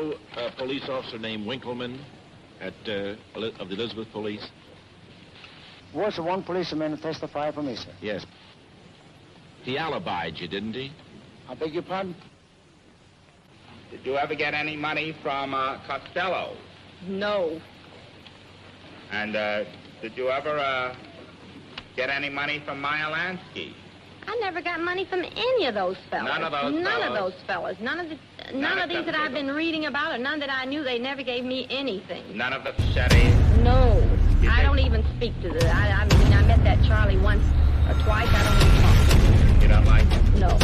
know a police officer named Winkleman of the Elizabeth Police? Was the one policeman to testify for me, sir? Yes. He alibied you, didn't he? I beg your pardon? Did you ever get any money from Costello? No. And did you ever get any money from Meyer Lansky? I never got money from any of those fellas. None of those None fellas? of those fellas. None of these that I've been reading about, or none that I knew. They never gave me anything. None of the Fichetti? No. I don't even speak to the... I mean, I met that Charlie once or twice. I don't even talk to him. You don't like him? No.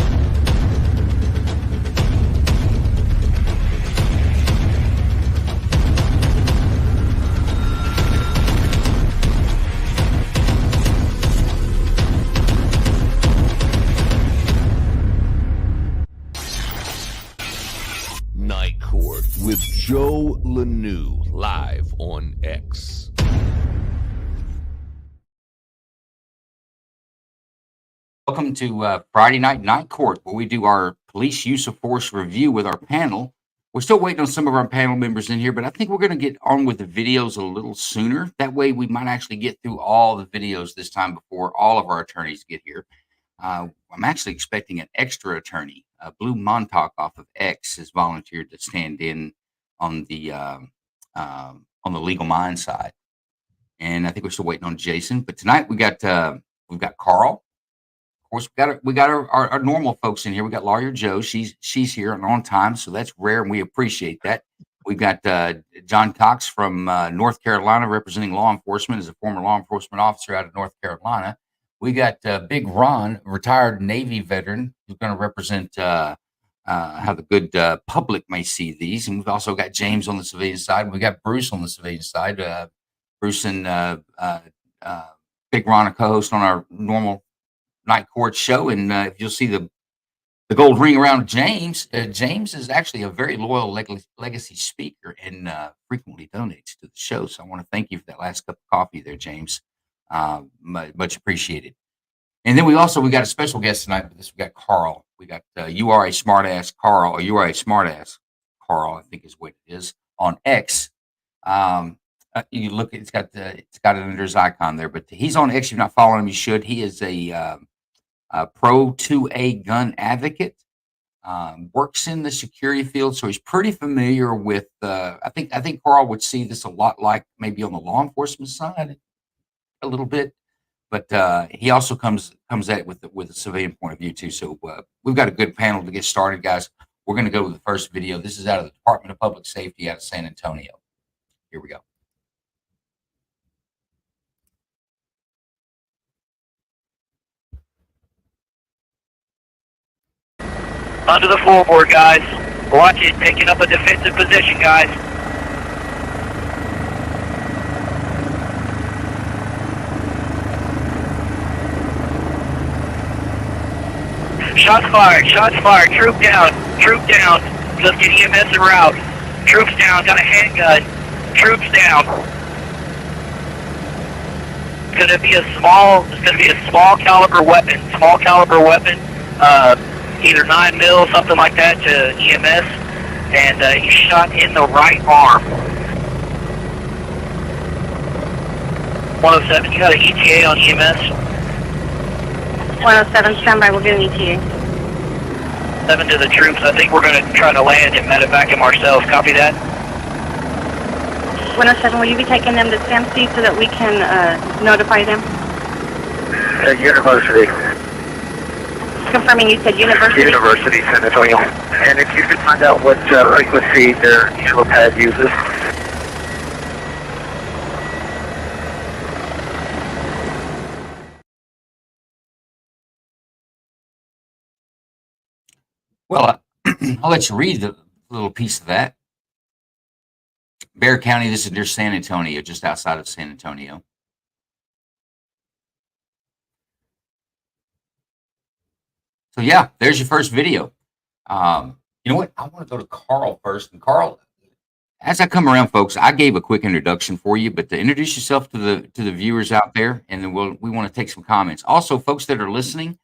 Night Court with Joe Lanou, live on X. Welcome to Friday Night Court, where we do our police use of force review with our panel. We're still waiting on some of our panel members in here, but I think we're going to get on with the videos a little sooner. That way we might actually get through all the videos this time before all of our attorneys get here. I'm actually expecting an extra attorney. Blue Montauk off of X has volunteered to stand in on the Legal Mind side, and I think we're still waiting on Jason. But tonight we've got Carl. Of course, we got our normal folks in here. We got Lawyer Joe. She's here and on time, so that's rare, and we appreciate that. We've got John Cox from North Carolina, representing law enforcement as a former law enforcement officer out of North Carolina. We got Big Ron, retired Navy veteran, who's going to represent how the good public may see these. And we've also got James on the civilian side. We got Bruce on the civilian side. Bruce and Big Ron are co-host on our normal Night Court show. And if you'll see the gold ring around James, James is actually a very loyal legacy speaker and frequently donates to the show. So I want to thank you for that last cup of coffee there, James. Much appreciated. And then we got a special guest tonight with this. We got Carl. We got You Are a Smartass Carl, or You Are a Smartass Carl, I think is what it is, on X. You look, it's got it under his icon there, but he's on X. If you're not following him, you should. He is a pro 2A gun advocate. Works in the security field, so he's pretty familiar with. I think Carl would see this a lot like maybe on the law enforcement side, a little bit, but he also comes at it with a civilian point of view too. So we've got a good panel to get started, guys. We're going to go with the first video. This is out of the Department of Public Safety out of San Antonio. Here we go. Under the floorboard, guys. Watch it, taking up a defensive position, guys. Shots fired, troop down, just get EMS en route. Troops down, got a handgun, troops down. It's gonna be a small caliber weapon, either 9mm, something like that, to EMS, and he's shot in the right arm. 107, you got an ETA on EMS? 107, standby, we'll get an ETA. 7 to the troops, I think we're going to try to land and medevac him ourselves, copy that? 107, will you be taking them to SAMC so that we can notify them? University. Confirming you said University? University, San Antonio. And if you could find out what frequency their helipad uses. Well, I'll let you read the little piece of that. Bexar County, this is near San Antonio, just outside of San Antonio. So yeah, there's your first video. You know what? I want to go to Carl first. And Carl, as I come around, folks, I gave a quick introduction for you, but to introduce yourself to the viewers out there, and then we want to take some comments. Also, folks that are listening,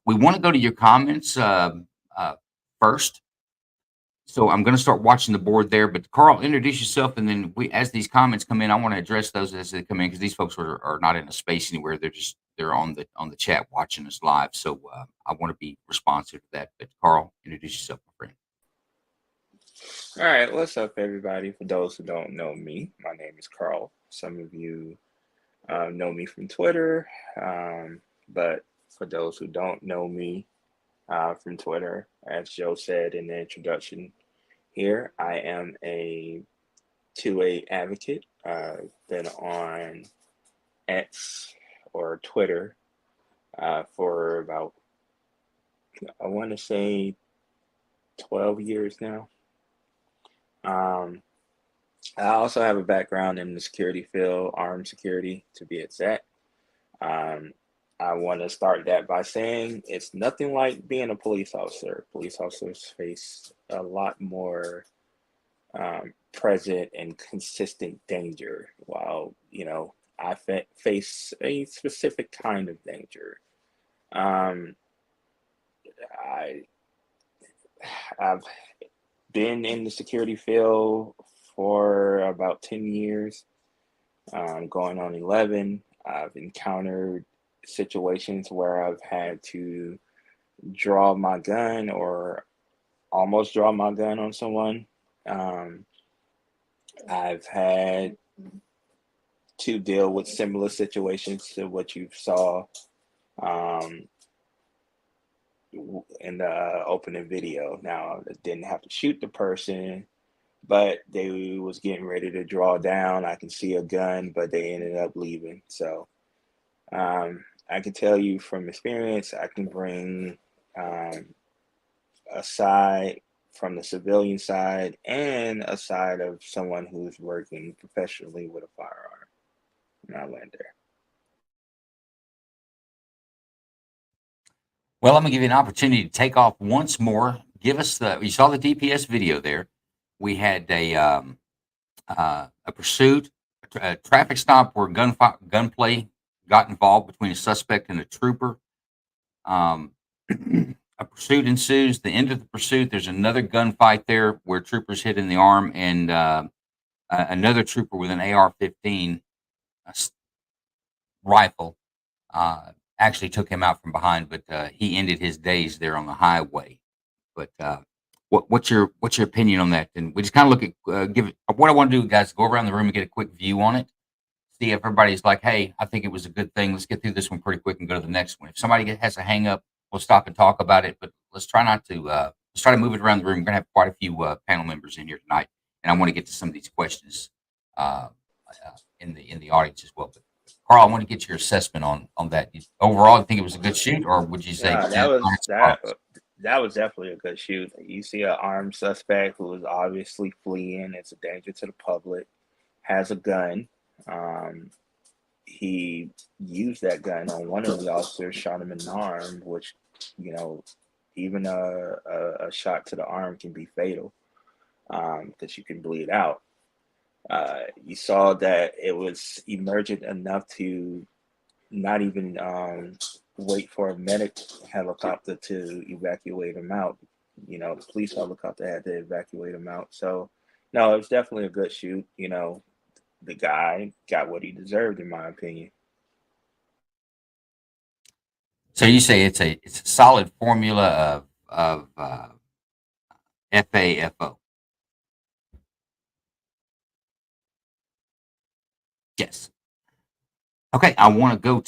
we want to go to your comments first. So I'm going to start watching the board there. But Carl, introduce yourself, and then as these comments come in, I want to address those as they come in because these folks are not in a space anywhere. They're on the chat watching us live. So I want to be responsive to that. But Carl, introduce yourself, my friend. All right, what's up, everybody? For those who don't know me, my name is Carl. Some of you know me from Twitter, but for those who don't know me from Twitter, as Joe said in the introduction here, I am a 2A advocate. Been on X or Twitter for about, I want to say 12 years now. I also have a background in the security field, armed security to be exact. I want to start that by saying it's nothing like being a police officer. Police officers face a lot more present and consistent danger, while, you know, I face a specific kind of danger. I've been in the security field for about 10 years, going on 11. I've encountered situations where I've had to draw my gun or almost draw my gun on someone. I've had to deal with similar situations to what you saw in the opening video. Now, I didn't have to shoot the person, but they was getting ready to draw down. I can see a gun, but they ended up leaving. So I can tell you from experience, I can bring a side from the civilian side and a side of someone who's working professionally with a firearm. And I land there. Well, I'm going to give you an opportunity to take off once more. Give us you saw the DPS video there. We had a pursuit, a traffic stop where gunplay got involved between a suspect and a trooper. A pursuit ensues. The end of the pursuit, there's another gunfight there where troopers hit in the arm, and another trooper with an AR-15 rifle actually took him out from behind, but he ended his days there on the highway. But what's your opinion on that? And we just kind of look at what I want to do, guys, go around the room and get a quick view on it. See if everybody's like, hey, I think it was a good thing. Let's get through this one pretty quick and go to the next one. If somebody has a hang up, we'll stop and talk about it. But let's try to move it around the room. We're gonna have quite a few panel members in here tonight, and I want to get to some of these questions in the audience as well. But Carl, I want to get your assessment on that. Overall, you think it was a good shoot, or would you say that was definitely a good shoot? You see an armed suspect who is obviously fleeing. It's a danger to the public. Has a gun. He used that gun on one of the officers, shot him in the arm, which, you know, even a shot to the arm can be fatal because you can bleed out. You saw that it was emergent enough to not even wait for a medic helicopter to evacuate him out. You know, the police helicopter had to evacuate him out. So, no, it was definitely a good shoot. You know, the guy got what he deserved, in my opinion. So you say it's a solid formula of FAFO. Yes. Okay, I want to go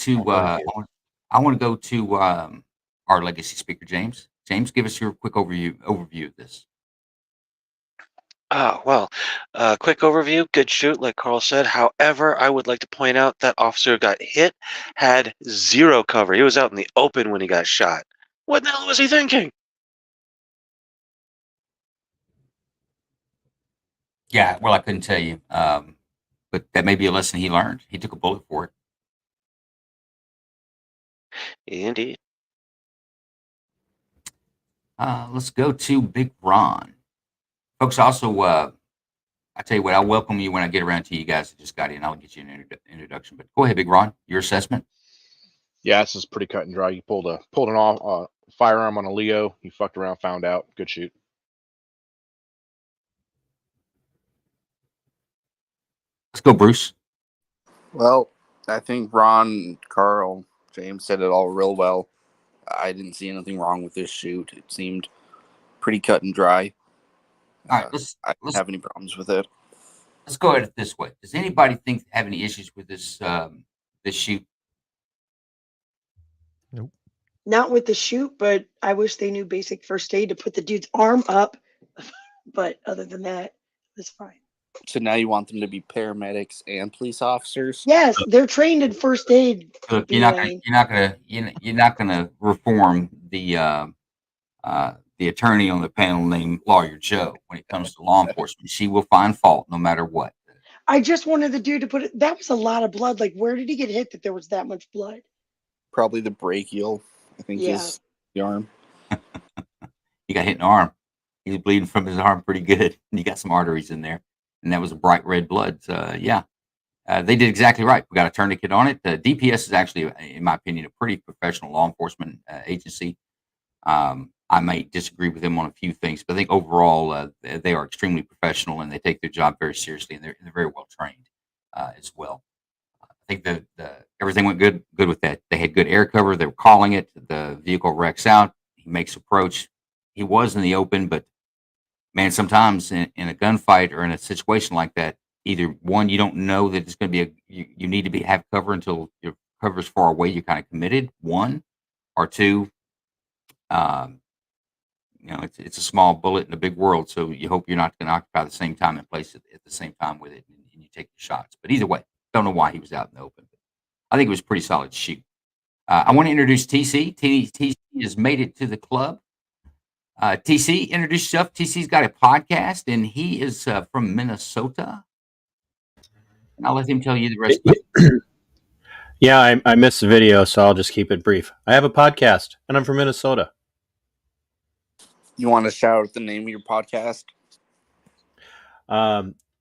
to our legacy speaker, James. James, give us your quick overview of this. Quick overview, good shoot, like Carl said. However, I would like to point out that officer who got hit had zero cover. He was out in the open when he got shot. What the hell was he thinking? Yeah, well, I couldn't tell you, but that may be a lesson he learned. He took a bullet for it. Indeed. Let's go to Big Ron. Folks, also, I tell you what, I'll welcome you when I get around to you guys that just got in. I'll get you an introduction. But go ahead, Big Ron, your assessment. Yeah, this is pretty cut and dry. You pulled an firearm on a Leo. You fucked around, found out. Good shoot. Go, Bruce. Well, I think Ron, Carl, James said it all real well. I didn't see anything wrong with this shoot. It seemed pretty cut and dry. All right, I didn't have any problems with it. Let's go at it this way. Does anybody have any issues with this this shoot? Nope. Not with the shoot, but I wish they knew basic first aid to put the dude's arm up. But other than that, it's fine. So now you want them to be paramedics and police officers? Yes, they're trained in first aid. Look, you're not gonna reform the attorney on the panel named Lawyer Joe when it comes to law enforcement. She will find fault no matter what. I just wanted the dude to put it. That was a lot of blood. Like, where did he get hit that there was that much blood? Probably the brachial, I think, is the arm. He got hit in the arm. He was bleeding from his arm pretty good. And he got some arteries in there. And that was a bright red blood. They did exactly right. We got a tourniquet on it. DPS is actually, in my opinion, a pretty professional law enforcement agency. I may disagree with them on a few things, but I think overall they are extremely professional and they take their job very seriously, and they're very well trained as well. I think that everything went good with that. They had good air cover. They were calling it. The vehicle wrecks out. He makes approach. He was in the open, but man, sometimes in a gunfight or in a situation like that, either one, you don't know that it's going to be you need to have cover until your cover is far away. You're kind of committed. One, or two, it's a small bullet in a big world, so you hope you're not going to occupy the same time and place at the same time with it, and you take the shots. But either way, don't know why he was out in the open. But I think it was a pretty solid shoot. I want to introduce TC. TC has made it to the club. TC, introduce yourself. TC's got a podcast, and he is from Minnesota. And I'll let him tell you the rest of it. Yeah, I missed the video, so I'll just keep it brief. I have a podcast, and I'm from Minnesota. You want to shout out the name of your podcast?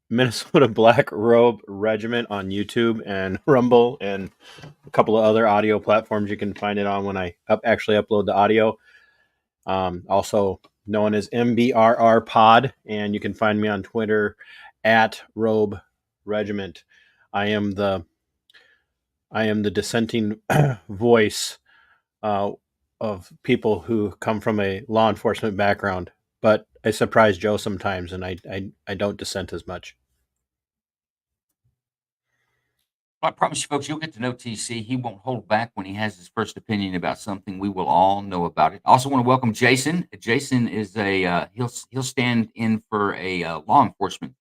Minnesota Black Robe Regiment on YouTube and Rumble and a couple of other audio platforms you can find it on when I actually upload the audio. Also known as MBRR Pod, and you can find me on Twitter at Robe Regiment. I am the dissenting voice of people who come from a law enforcement background, but I surprise Joe sometimes, and I don't dissent as much. I promise you, folks, you'll get to know TC. He won't hold back when he has his first opinion about something. We will all know about it. I also want to welcome Jason. Jason is he'll stand in for a law enforcement's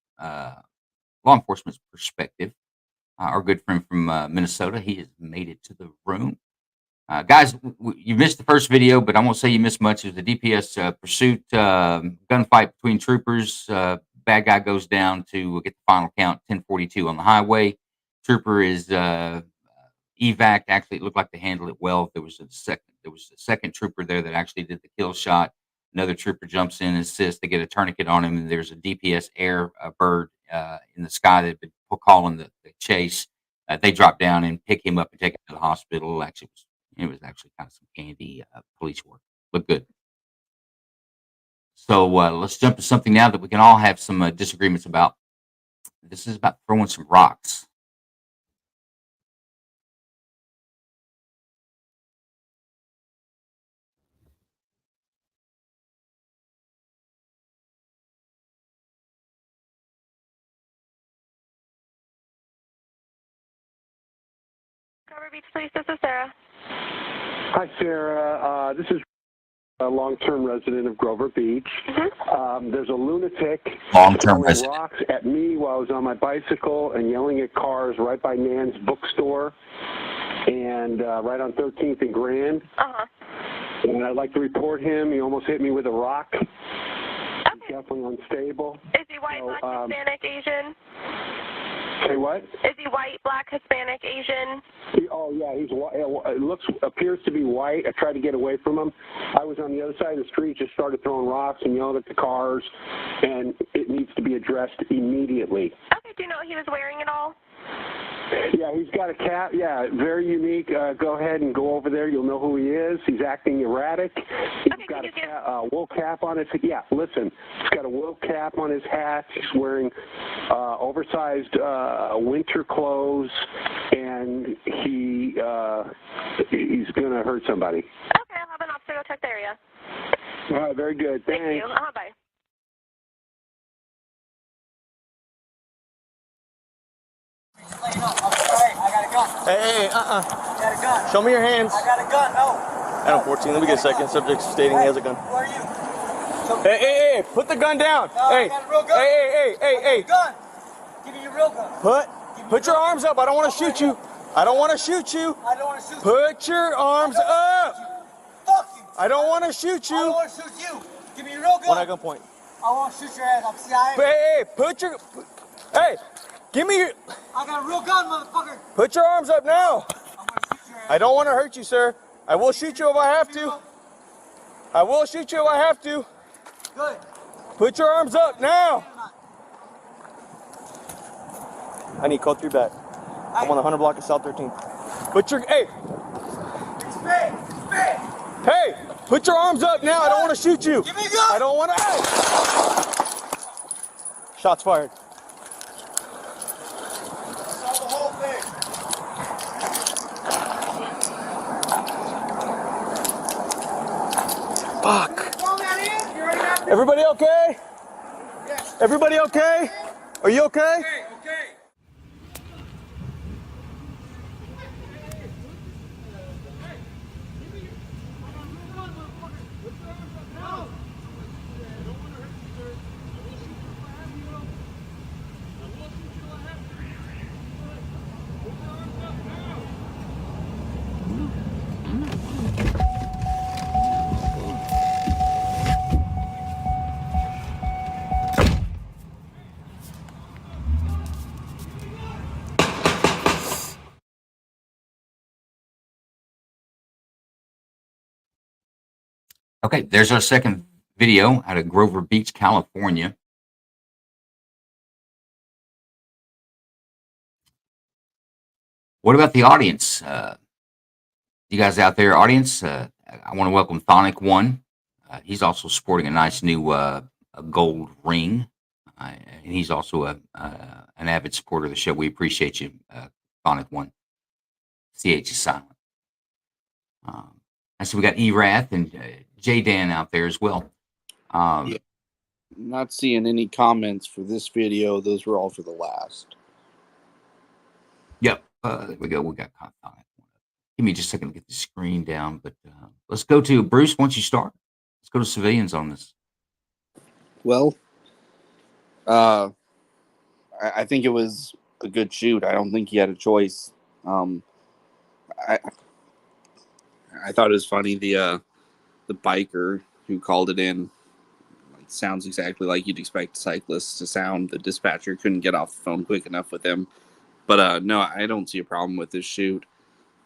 perspective. Our good friend from Minnesota. He has made it to the room. Guys, you missed the first video, but I won't say you missed much. It was the DPS pursuit gunfight between troopers. Bad guy goes down to get the final count. 10:42 on the highway. Trooper is evac. Actually, it looked like they handled it well. There was a second trooper there that actually did the kill shot. Another trooper jumps in and assists. They get a tourniquet on him, and there's a DPS air bird in the sky that had been calling the chase. They drop down and pick him up and take him to the hospital. Actually, it was actually kind of some candy police work. Looked good. So let's jump to something now that we can all have some disagreements about. This is about throwing some rocks. Grover Beach Police, this is Sarah. Hi, Sarah. This is a long-term resident of Grover Beach. There's a lunatic throwing rocks at me while I was on my bicycle and yelling at cars right by Nan's bookstore and right on 13th and Grand. And I'd like to report him. He almost hit me with a rock. He's definitely unstable. Is he white, black, Hispanic, Asian? Say what? Is he white, black, Hispanic, Asian? He's white. It appears to be white. I tried to get away from him. I was on the other side of the street, just started throwing rocks and yelling at the cars, and it needs to be addressed immediately. Okay, do you know what he was wearing at all? Yeah, he's got a cap. Yeah, very unique. Go ahead and go over there. You'll know who he is. He's acting erratic. He's got a wool cap on his. Yeah, listen. He's got a wool cap on his hat. He's wearing oversized winter clothes, and he's going to hurt somebody. Okay, I'll have an officer go check the area. All right, very good. Thanks. Thank you. Bye. Hey, Got a gun. Show me your hands. I got a gun, no. Adam 14, let me get a second. Subject stating he has a gun. Who are you? Hey, put the gun down. No, hey, I got a real gun. Hey. Gun. Give me your real gun. Put your arms up. I don't want to shoot you. I don't want to shoot you. I don't want to shoot you. Put your arms up. Fuck you. I don't want to shoot you. I don't want to shoot you. Give me your real gun. One at gunpoint. I want to shoot your ass. I'm CIA. Hey, give me your. I got a real gun, motherfucker. Put your arms up now. I'm going to shoot your ass. I don't want to hurt you, sir. I will shoot you if I have to. I will shoot you if I have to. Good. Put your arms up now. I need code 3 back. I'm on the 100 block of South 13th. Put your, hey. Hey, put your arms up now. I don't want to shoot you. Give me a gun. I don't want to. Hey. Shots fired. Saw the whole thing. Fuck. Everybody okay? Yes. Everybody okay? Are you okay? Okay. Okay, there's our second video out of Grover Beach, California. What about the audience? You guys out there, audience? I want to welcome Thonic One. He's also sporting a nice new a gold ring, and he's also an avid supporter of the show. We appreciate you, Thonic One. CH is silent. I see we got E-Wrath and J Dan out there as well. Yeah. Not seeing any comments for this video. Those were all for the last. Yep. There we go. We got content. Give me just a second to get the screen down. But let's go to Bruce. Once you start, let's go to civilians on this. Well, I think it was a good shoot. I don't think he had a choice. I thought it was funny the biker who called it in sounds exactly like you'd expect cyclists to sound. The dispatcher couldn't get off the phone quick enough with him. But no, I don't see a problem with this shoot.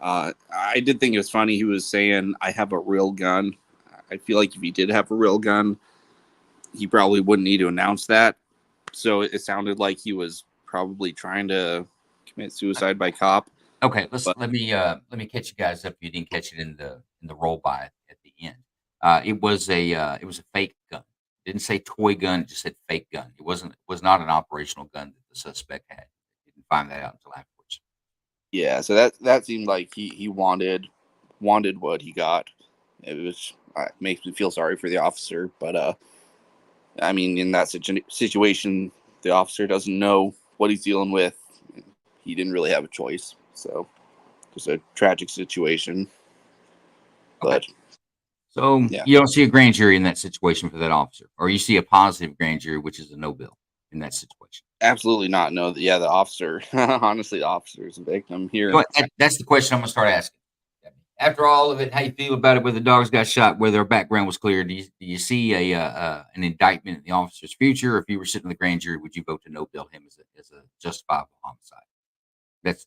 I did think it was funny. He was saying, I have a real gun. I feel like if he did have a real gun, he probably wouldn't need to announce that. So it sounded like he was probably trying to commit suicide by cop. Okay, let me catch you guys up if you didn't catch it in the roll by at the end. It was a fake gun. It didn't say toy gun, it just said fake gun. It was not an operational gun that the suspect had. Didn't find that out until afterwards. Yeah, so that seemed like he wanted what he got. It makes me feel sorry for the officer, but I mean, in that situation, the officer doesn't know what he's dealing with. He didn't really have a choice, so just a tragic situation. But so yeah. You don't see a grand jury in that situation for that officer, or you see a positive grand jury, which is a no bill in that situation. Absolutely not. No, yeah, the officer. Honestly, the officer is a victim here. That's the question I'm going to start asking. After all of it, how you feel about it? Where the dogs got shot, where their background was clear? Do you see an indictment in the officer's future? Or if you were sitting in the grand jury, would you vote to no bill him as a justifiable homicide?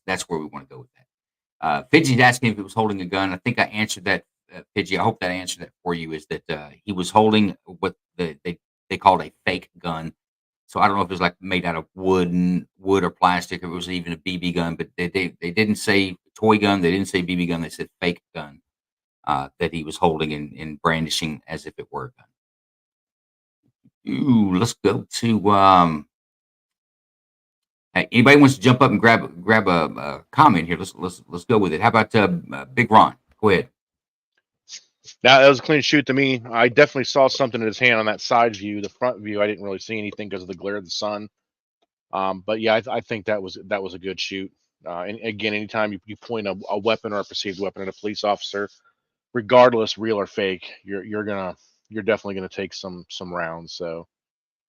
That's where we want to go with that. Pidgey's asking if he was holding a gun. I think I answered that, Pidgey. I hope that I answered that for you. Is that he was holding what they called a fake gun. So I don't know if it was like made out of wood or plastic, or it was even a BB gun. But they didn't say toy gun. They didn't say BB gun. They said fake gun that he was holding and brandishing as if it were a gun. Ooh, let's go to hey, anybody wants to jump up and grab a comment here? Let's go with it. How about Big Ron? Go ahead. That was a clean shoot to me. I definitely saw something in his hand on that side view. The front view, I didn't really see anything because of the glare of the sun. But yeah, I think that was a good shoot. And again, anytime you point a weapon or a perceived weapon at a police officer, regardless real or fake, you're definitely gonna take some rounds. So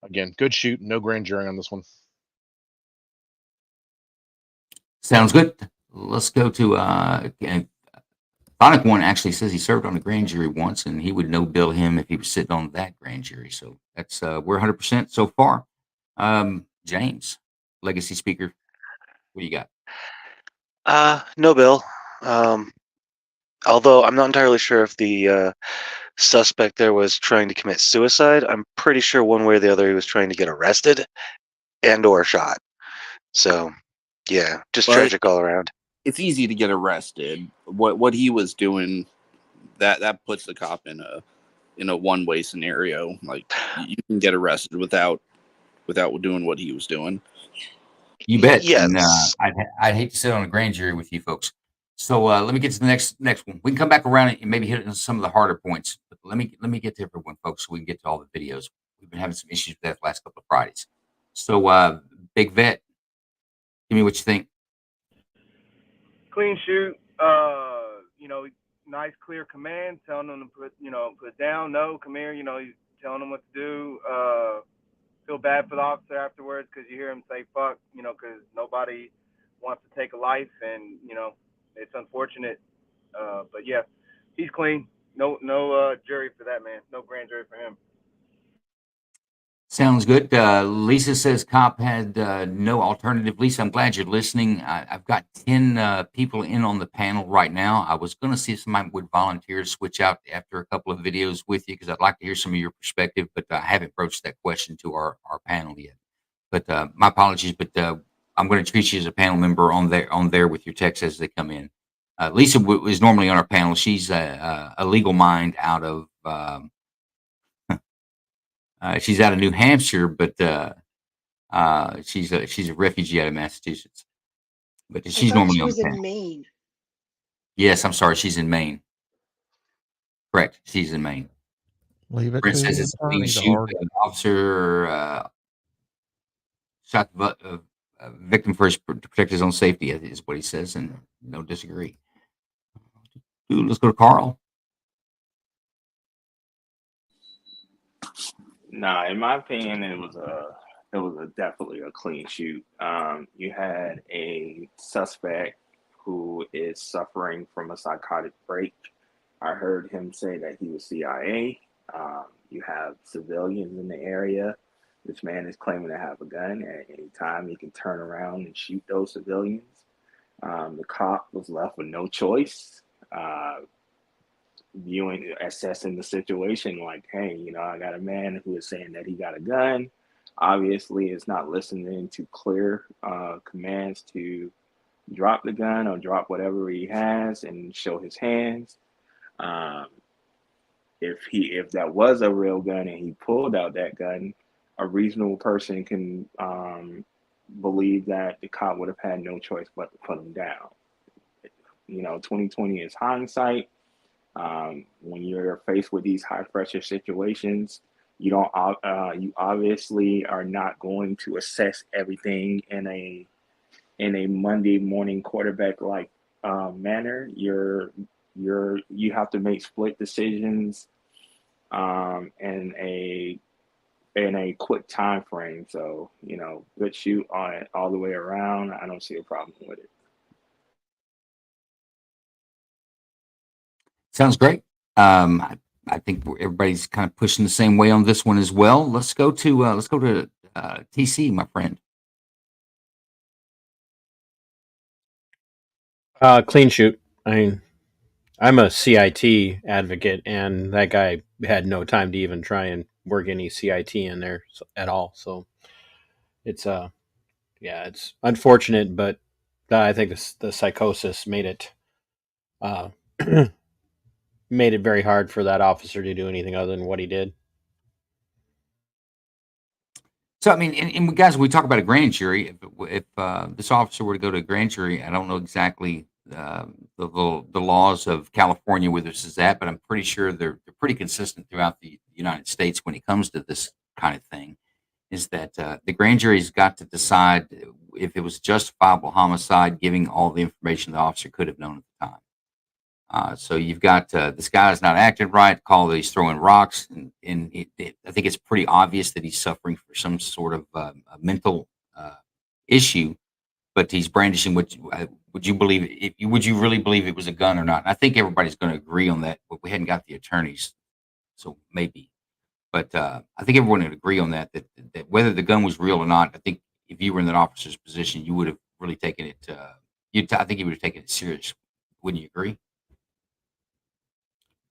again, good shoot. No grand jury on this one. Sounds good. Let's go to Sonic One actually says he served on a grand jury once, and he would no bill him if he was sitting on that grand jury. So that's we're 100% so far. James, legacy speaker, what do you got? No bill. Although I'm not entirely sure if the suspect there was trying to commit suicide. I'm pretty sure one way or the other he was trying to get arrested and or shot. So, yeah, just tragic all around. It's easy to get arrested. What he was doing, that puts the cop in a one-way scenario. Like, you can get arrested without doing what he was doing. You bet. Yes. And, I'd hate to sit on a grand jury with you folks. So let me get to the next one. We can come back around and maybe hit on some of the harder points. But let me get to everyone, folks, so we can get to all the videos. We've been having some issues with that the last couple of Fridays. So Big Vet, give me what you think. Clean shoot. Nice clear command, telling them to put down, no, come here. He's telling them what to do. Feel bad for the officer afterwards because you hear him say fuck, because nobody wants to take a life, and it's unfortunate. But yeah, he's clean. No jury for that man. No grand jury for him. Sounds good. Lisa says cop had no alternative. Lisa, I'm glad you're listening. I've got 10 people in on the panel right now. I was going to see if somebody would volunteer to switch out after a couple of videos with you because I'd like to hear some of your perspective, but I haven't broached that question to our panel yet. But my apologies, but I'm going to treat you as a panel member on there with your texts as they come in. Lisa is normally on our panel. She's a legal mind out of she's out of New Hampshire, but she's a refugee out of Massachusetts. But she's normally on the panel. In Maine. Yes, I'm sorry, she's in Maine. Correct, she's in Maine. Leave it Brent to says the it's a clean attorney to shoot. argue. An officer shot the victim first to protect his own safety, is what he says, and no disagree. Dude, let's go to Carl. Nah, in my opinion, it was definitely a clean shoot. You had a suspect who is suffering from a psychotic break. I heard him say that he was CIA. You have civilians in the area. This man is claiming to have a gun. At any time, he can turn around and shoot those civilians. The cop was left with no choice. Assessing the situation like, hey, I got a man who is saying that he got a gun. Obviously, it's not listening to clear commands to drop the gun or drop whatever he has and show his hands. If that was a real gun and he pulled out that gun, a reasonable person can believe that the cop would have had no choice but to put him down. 2020 is hindsight. When you're faced with these high pressure situations, you obviously are not going to assess everything in a Monday morning quarterback like manner. You have to make split decisions in a quick time frame. So good shoot on it all the way around. I don't see a problem with it. Sounds great. I think everybody's kind of pushing the same way on this one as well. Let's go to TC, my friend. Clean shoot. I mean, I'm a CIT advocate, and that guy had no time to even try and work any CIT in there at all. So it's yeah, it's unfortunate, but I think the psychosis made it made it very hard for that officer to do anything other than what he did. So, I mean, and guys, when we talk about a grand jury, if this officer were to go to a grand jury, I don't know exactly the laws of California where this is at, but I'm pretty sure they're pretty consistent throughout the United States when it comes to this kind of thing. Is that the grand jury's got to decide if it was justifiable homicide, giving all the information the officer could have known at the time. So you've got this guy's not acting right, call that he's throwing rocks, and I think it's pretty obvious that he's suffering for some sort of a mental issue, but he's brandishing what would you believe? Would you really believe it was a gun or not? And I think everybody's going to agree on that, but we hadn't got the attorneys, so maybe. But I think everyone would agree on that whether the gun was real or not, I think if you were in that officer's position, you would have really taken it. I think you would have taken it serious. Wouldn't you agree?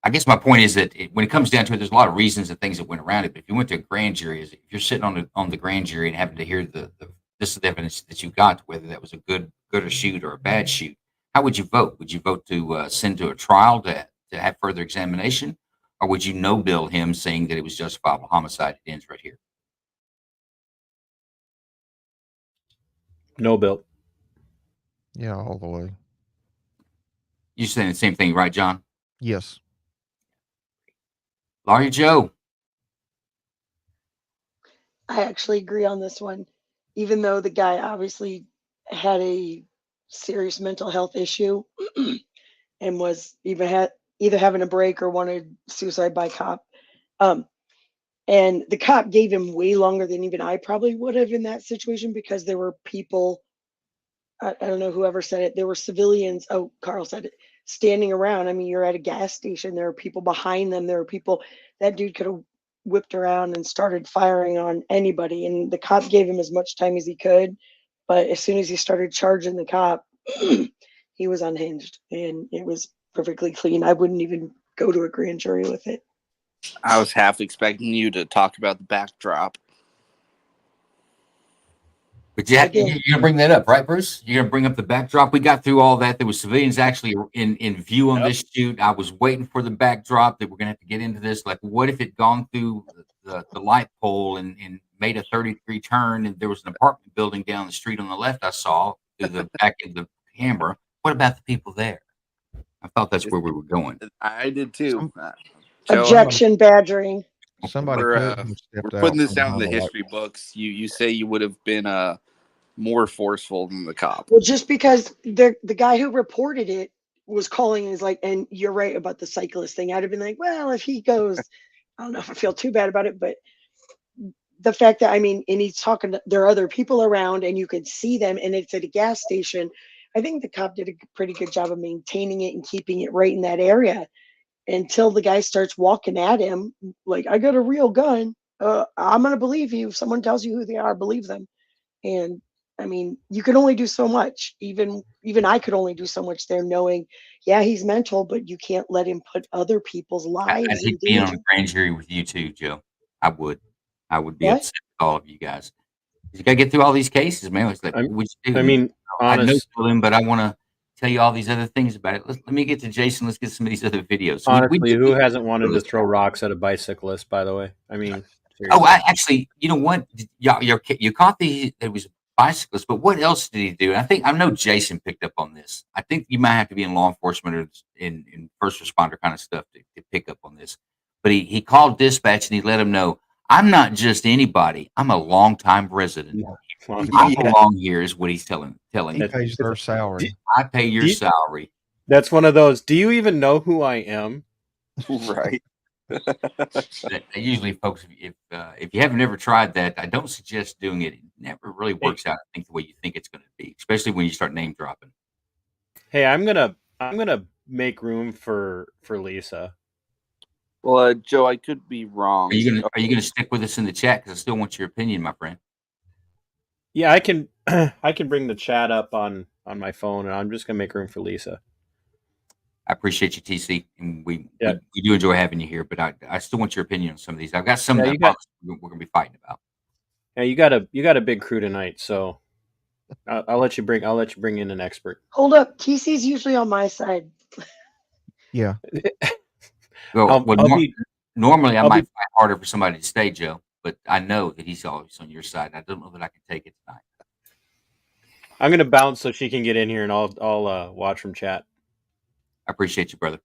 I guess my point is that when it comes down to it, there's a lot of reasons and things that went around it. But if you went to a grand jury, if you're sitting on the grand jury and having to hear this is the evidence that you got, whether that was a good or shoot or a bad shoot, how would you vote? Would you vote to send to a trial to have further examination, or would you no bill him saying that it was justifiable homicide? It ends right here. No bill. Yeah, all the way. You're saying the same thing, right, John? Yes. Lawyer Joe. I actually agree on this one. Even though the guy obviously had a serious mental health issue and was either having a break or wanted suicide by cop. And the cop gave him way longer than even I probably would have in that situation, because there were people, I don't know whoever said it, there were civilians, oh, Carl said it, standing around. I mean, you're at a gas station, there are people behind them, there are people, that dude could have whipped around and started firing on anybody, and the cop gave him as much time as he could, but as soon as he started charging the cop, he was unhinged, and it was perfectly clean. I wouldn't even go to a grand jury with it. I was half expecting you to talk about the backdrop. But you're going to bring that up, right, Bruce? You're going to bring up the backdrop. We got through all that. There was civilians actually in view on this shoot. I was waiting for the backdrop that we're going to have to get into this. Like, what if it gone through the light pole and made a 30-degree turn, and there was an apartment building down the street on the left I saw through the back of the camera? What about the people there? I thought that's where we were going. I did too. Objection, badgering. Somebody we're putting this down in the history books. You say you would have been more forceful than the cop. Well, just because the guy who reported it was calling, is like, and you're right about the cyclist thing. I'd have been like, well, if he goes, I don't know if I feel too bad about it, but the fact that, I mean, and he's talking, there are other people around and you could see them, and it's at a gas station. I think the cop did a pretty good job of maintaining it and keeping it right in that area until the guy starts walking at him like, I got a real gun. I'm going to believe you. If someone tells you who they are, believe them. And I mean, you can only do so much. Even I could only do so much there, knowing, yeah, he's mental, but you can't let him put other people's lives I'd in hate being on danger. a grand jury with you too, Joe. I would be upset with all of you guys. You got to get through all these cases, man. It's like, what you do? I mean, I know him, but I want to tell you all these other things about it. Let me get to Jason. Let's get some of these other videos. So honestly, who hasn't wanted to throw rocks at a bicyclist, by the way? I mean, seriously. Oh, actually, you know what? You caught it was a bicyclist, but what else did he do? And I know Jason picked up on this. I think you might have to be in law enforcement or in first responder kind of stuff to pick up on this. But he called dispatch and he let him know, I'm not just anybody. I'm a longtime resident. I belong here is what he's telling. He pays their salary. I pay your salary. That's one of those. Do you even know who I am? Right. Usually, folks, if you haven't ever tried that, I don't suggest doing it. It never really works out, I think, the way you think it's going to be, especially when you start name dropping. Hey, I'm gonna make room for Lisa. Well, Joe, I could be wrong. Are you gonna stick with us in the chat? Because I still want your opinion, my friend. Yeah, I can I can bring the chat up on my phone, and I'm just gonna make room for Lisa. I appreciate you, TC, and we do enjoy having you here. But I still want your opinion on some of these. I've got some that we're going to be fighting about. Yeah, you got a big crew tonight, so I'll let you bring in an expert. Hold up. TC's usually on my side. Yeah. Well, normally I I'll might be- fight harder for somebody to stay, Joe, but I know that he's always on your side. I don't know that I can take it tonight. I'm gonna bounce so she can get in here, and I'll watch from chat. I appreciate you, brother.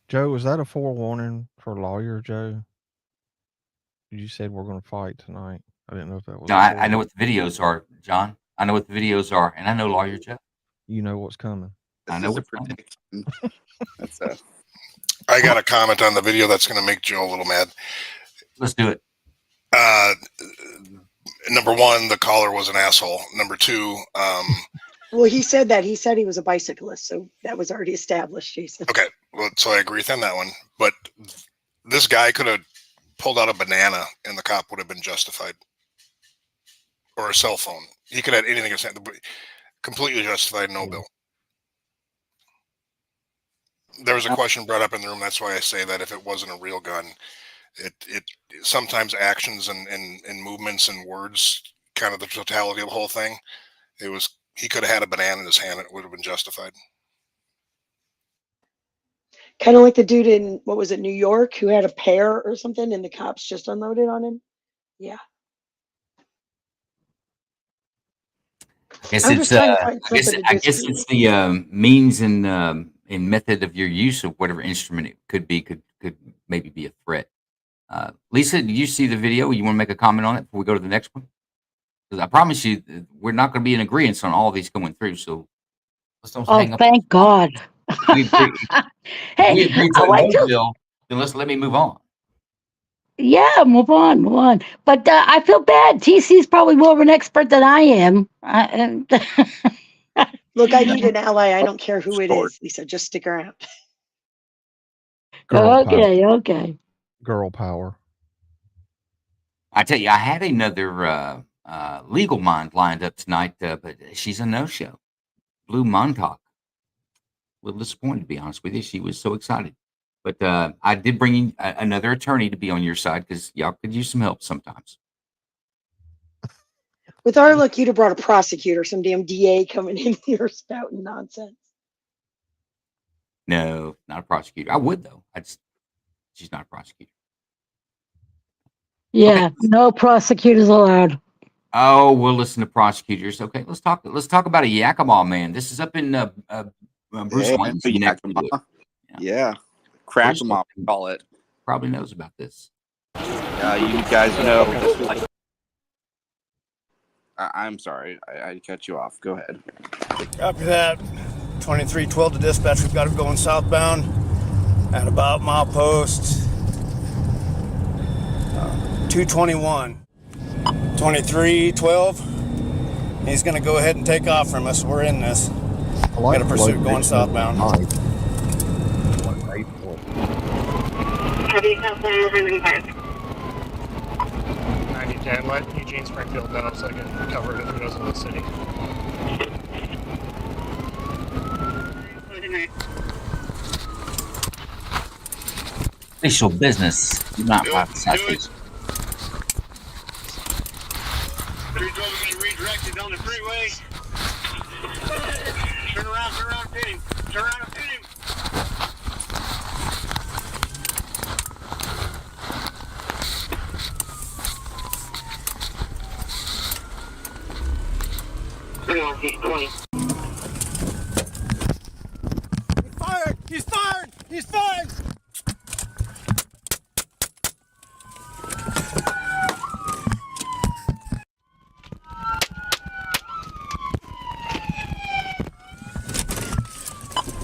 Joe, is that a forewarning for lawyer, Joe? You said we're going to fight tonight. I didn't know if that was. No, I know what the videos are, John. I know what the videos are, and I know Lawyer Joe. You know what's coming. I know what's coming. That's I got a comment on the video that's going to make Joe a little mad. Let's do it. Number one, the caller was an asshole. Number two, Well, he said that. He said he was a bicyclist, so that was already established, Jason. okay, well, so I agree with him on that one. But this guy could have pulled out a banana and the cop would have been justified. Or a cell phone. He could have had anything, completely justified, no bill. There was a question brought up in the room. That's why I say that if it wasn't a real gun, it sometimes actions and movements and words, kind of the totality of the whole thing. He could have had a banana in his hand and it would have been justified. Kind of like the dude in, what was it, New York, who had a pear or something, and the cops just unloaded on him. Yeah. I guess I'm it's just trying to find something to I guess it's the means and method of your use of whatever instrument it could be could maybe be a threat. Lisa, did you see the video? You want to make a comment on it before we go to the next one? Because I promise you, we're not going to be in agreement on all these going through. So let's don't hang up. Thank God. We agree, Hey, we agree I to like no to- bill, then let me move on. Yeah, move on. But I feel bad. TC's probably more of an expert than I am. Look, I need an ally. I don't care who it is, Lisa. Just stick around. Okay. Girl power. I tell you, I had another legal mind lined up tonight, but she's a no-show. Blue Montauk. A little disappointed, to be honest with you. She was so excited. But I did bring in another attorney to be on your side because y'all could use some help sometimes. With our luck, you'd have brought a prosecutor, some damn DA coming in here spouting nonsense. No, not a prosecutor. I would, though. She's not a prosecutor. Yeah, no prosecutors allowed. Oh, we'll listen to prosecutors. Okay, let's talk about a Yakima man. This is up in Bruce Wayne's neck. Yeah. Crack them off, call it. Probably knows about this. You guys know. I'm sorry. I cut you off. Go ahead. Copy that. 2312 to dispatch. We've got it going southbound at about milepost 221. 2312. He's going to go ahead and take off from us. We're in this. Got a pursuit going southbound. 9010, let Eugene Springfield know so I can cover it if he goes into the city. Official business. Do not block the citation. 312 is going to redirect it down the freeway. Turn around, pin him. Turn around and pin him. He's fired! He's fired!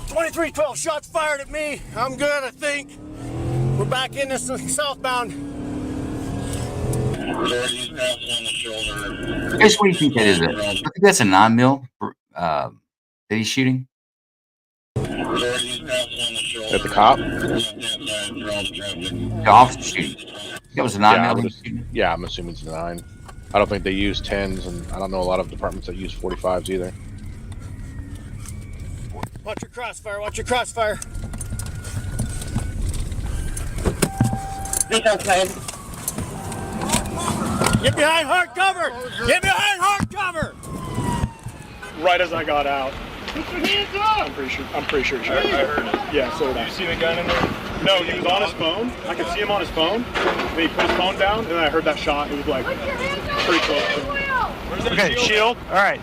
.2312, shots fired at me. I'm good, I think. We're back in this southbound. Guys, what do you think that is? I think that's a 9mm that he's shooting. At the cop? The officer shooting. That was a 9mm. Yeah, I'm assuming it's a 9. I don't think they use 10s, and I don't know a lot of departments that use 45s either. Watch your crossfire, watch your crossfire. He's outside. Get behind hard cover! Get behind hard cover! Right as I got out. Put your hands up! I'm pretty sure she heard it. Yeah, so did I. You see the gun in there? No, he was on his phone. I could see him on his phone. Then he put his phone down, and then I heard that shot. It was like pretty close to him. Okay, shield. All right.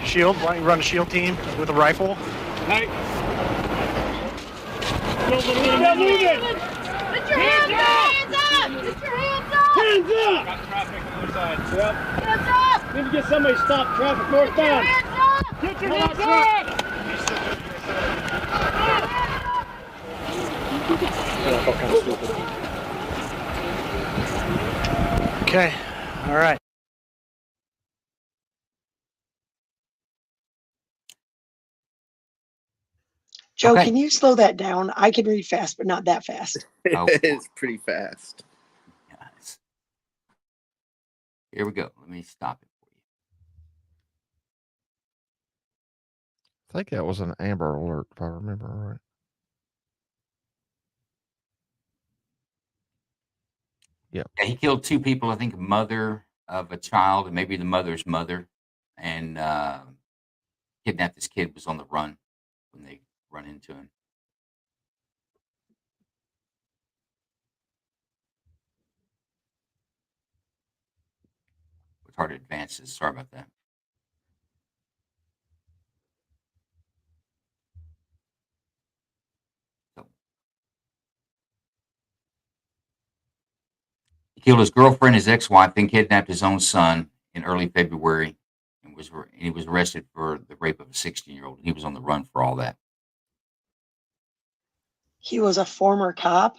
Shield. Why don't you run a shield team with a rifle? Hey. Move it! Put your hands up! Put your hands up! Hands up! Got traffic north side. Yep. Hands up! Need to get somebody to stop traffic northbound. Get your hands up! Okay. All right. Joe, Okay. can you slow that down? I can read fast, but not that fast. Oh, It's pretty fast. guys. Here we go. Let me stop it for you. I think that was an Amber Alert, if I remember right. Yep. Yeah, he killed 2 people. I think a mother of a child and maybe the mother's mother, and kidnapped this kid. Was on the run when they run into him. It's hard to advance this. Sorry about that. He killed his girlfriend, his ex-wife, then kidnapped his own son in early February, and he was arrested for the rape of a 16-year-old. He was on the run for all that. He was a former cop.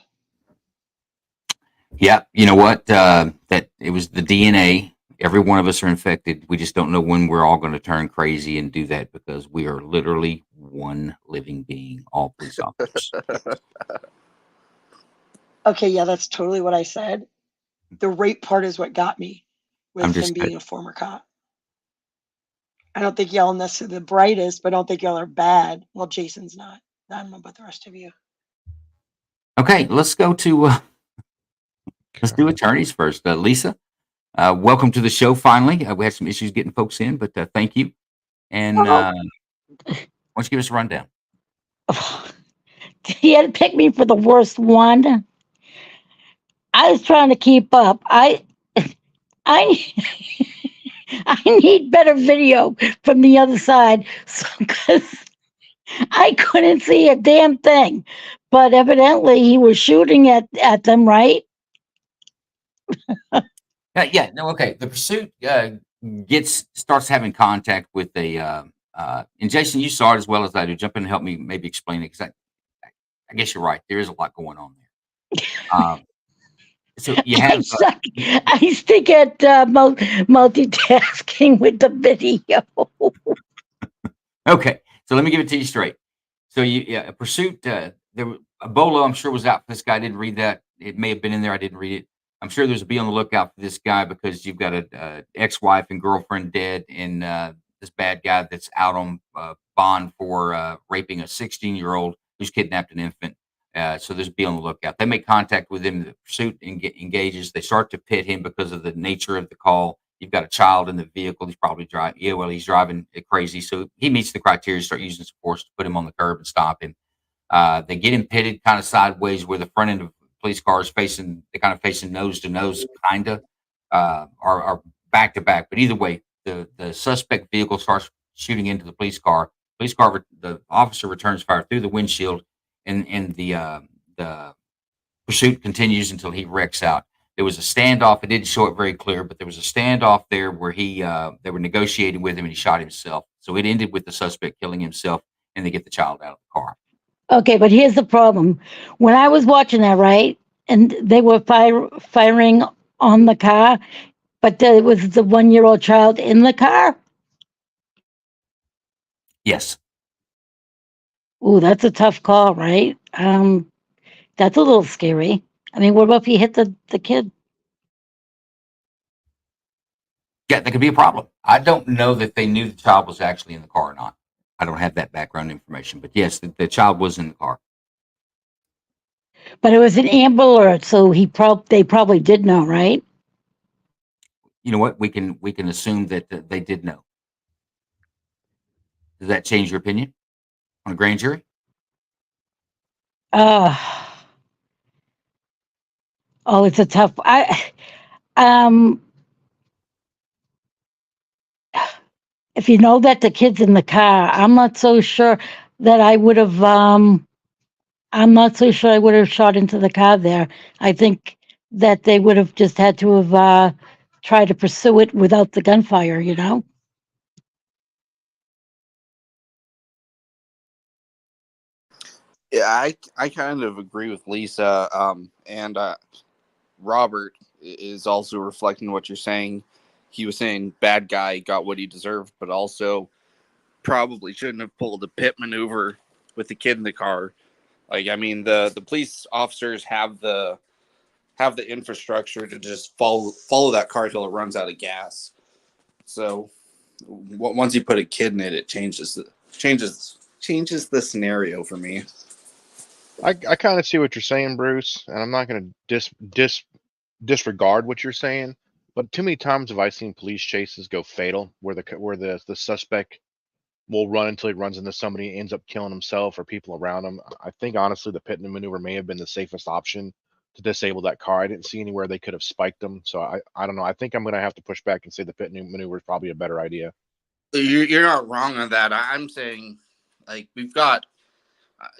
Yeah, you know what? That it was the DNA. Every one of us are infected. We just don't know when we're all going to turn crazy and do that, because we are literally one living being, all police officers. Okay, yeah, that's totally what I said. The rape part is what got me with him being a former cop. I don't think y'all are necessarily the brightest, but I don't think y'all are bad. Well, Jason's not. I don't know about the rest of you. Okay, let's go to let's do attorneys first. Lisa, welcome to the show. Finally, we had some issues getting folks in, but thank you. And why don't you give us a rundown? He had to pick me for the worst one. I was trying to keep up. I need better video from the other side, because I couldn't see a damn thing. But evidently, he was shooting at them, right? Yeah, no, okay. The pursuit starts having contact with and Jason, you saw it as well as I do. Jump in and help me maybe explain it, because I guess you're right. There is a lot going on there. So you have. I stick at multitasking with the video. Okay, so let me give it to you straight. So a pursuit. A bolo, I'm sure, was out for this guy. I didn't read that. It may have been in there. I didn't read it. I'm sure there's a be on the lookout for this guy, because you've got a ex-wife and girlfriend dead, and this bad guy that's out on bond for raping a 16-year-old who's kidnapped an infant. So there's a be on the lookout. They make contact with him. The pursuit engages. They start to pit him because of the nature of the call. You've got a child in the vehicle. He's probably driving. Yeah, well, he's driving crazy. So he meets the criteria. Start using some force to put him on the curb and stop him. They get him pitted kind of sideways, where the front end of the police car is facing. They're kind of facing nose to nose, kind of, are back to back. But either way, the suspect vehicle starts shooting into the police car. The officer returns fire through the windshield, and the pursuit continues until he wrecks out. There was a standoff. It didn't show it very clear, but there was a standoff there where they were negotiating with him, and he shot himself. So it ended with the suspect killing himself, and they get the child out of the car. Okay, but here's the problem. When I was watching that, right, and they were firing on the car, but there was the 1-year-old child in the car. Yes. Ooh, that's a tough call, right? That's a little scary. I mean, what about if you hit the kid? Yeah, that could be a problem. I don't know that they knew the child was actually in the car or not. I don't have that background information, but yes, the child was in the car. But it was an Amber Alert, so they probably did know, right? you know what? We can assume that they did know. Does that change your opinion on a grand jury? Oh, it's a tough. Um, if you know that the kid's in the car, I'm not so sure that I would have. I'm not so sure I would have shot into the car there. I think that they would have just had to have tried to pursue it without the gunfire. You know. Yeah, I kind of agree with Lisa. And Robert is also reflecting what you're saying. He was saying bad guy got what he deserved, but also probably shouldn't have pulled the pit maneuver with the kid in the car. Like, I mean, the police officers have the infrastructure to just follow that car till it runs out of gas. So once you put a kid in it, it changes the scenario for me. I kind of see what you're saying, Bruce, and I'm not going to disregard what you're saying. But too many times have I seen police chases go fatal, where the suspect will run until he runs into somebody and ends up killing himself or people around him. I think honestly the pit maneuver may have been the safest option to disable that car. I didn't see anywhere they could have spiked them, so I don't know. I think I'm going to have to push back and say the pit maneuver is probably a better idea. You're not wrong on that. I'm saying, like, we've got.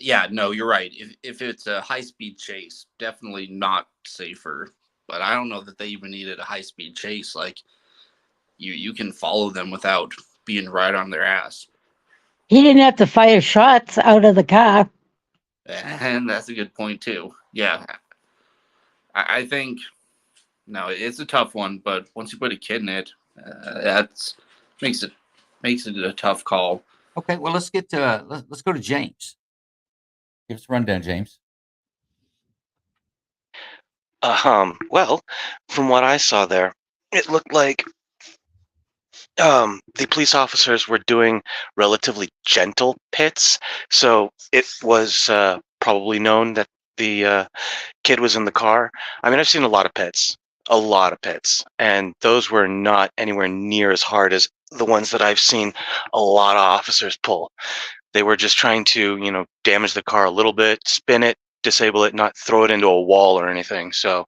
Yeah, no, you're right. If it's a high speed chase, definitely not safer. But I don't know that they even needed a high speed chase. Like, you can follow them without being right on their ass. He didn't have to fire shots out of the car. And that's a good point too. Yeah, I think no, it's a tough one. But once you put a kid in it, that's makes it a tough call. Okay, well let's get to let's go to James. Give us a rundown, James. Well, from what I saw there, it looked like the police officers were doing relatively gentle pits, so it was probably known that the kid was in the car. I mean, I've seen a lot of pits, and those were not anywhere near as hard as the ones that I've seen a lot of officers pull. They were just trying to, damage the car a little bit, spin it, disable it, not throw it into a wall or anything. So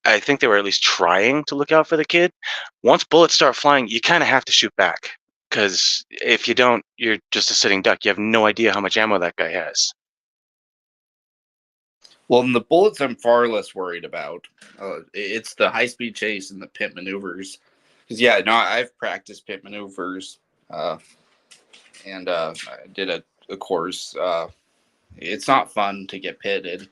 I think they were at least trying to look out for the kid. Once bullets start flying, you kind of have to shoot back, because if you don't, you're just a sitting duck. You have no idea how much ammo that guy has. Well, in the bullets, I'm far less worried about. It's the high-speed chase and the pit maneuvers. Because, yeah, no, I've practiced pit maneuvers, and I did a course. It's not fun to get pitted.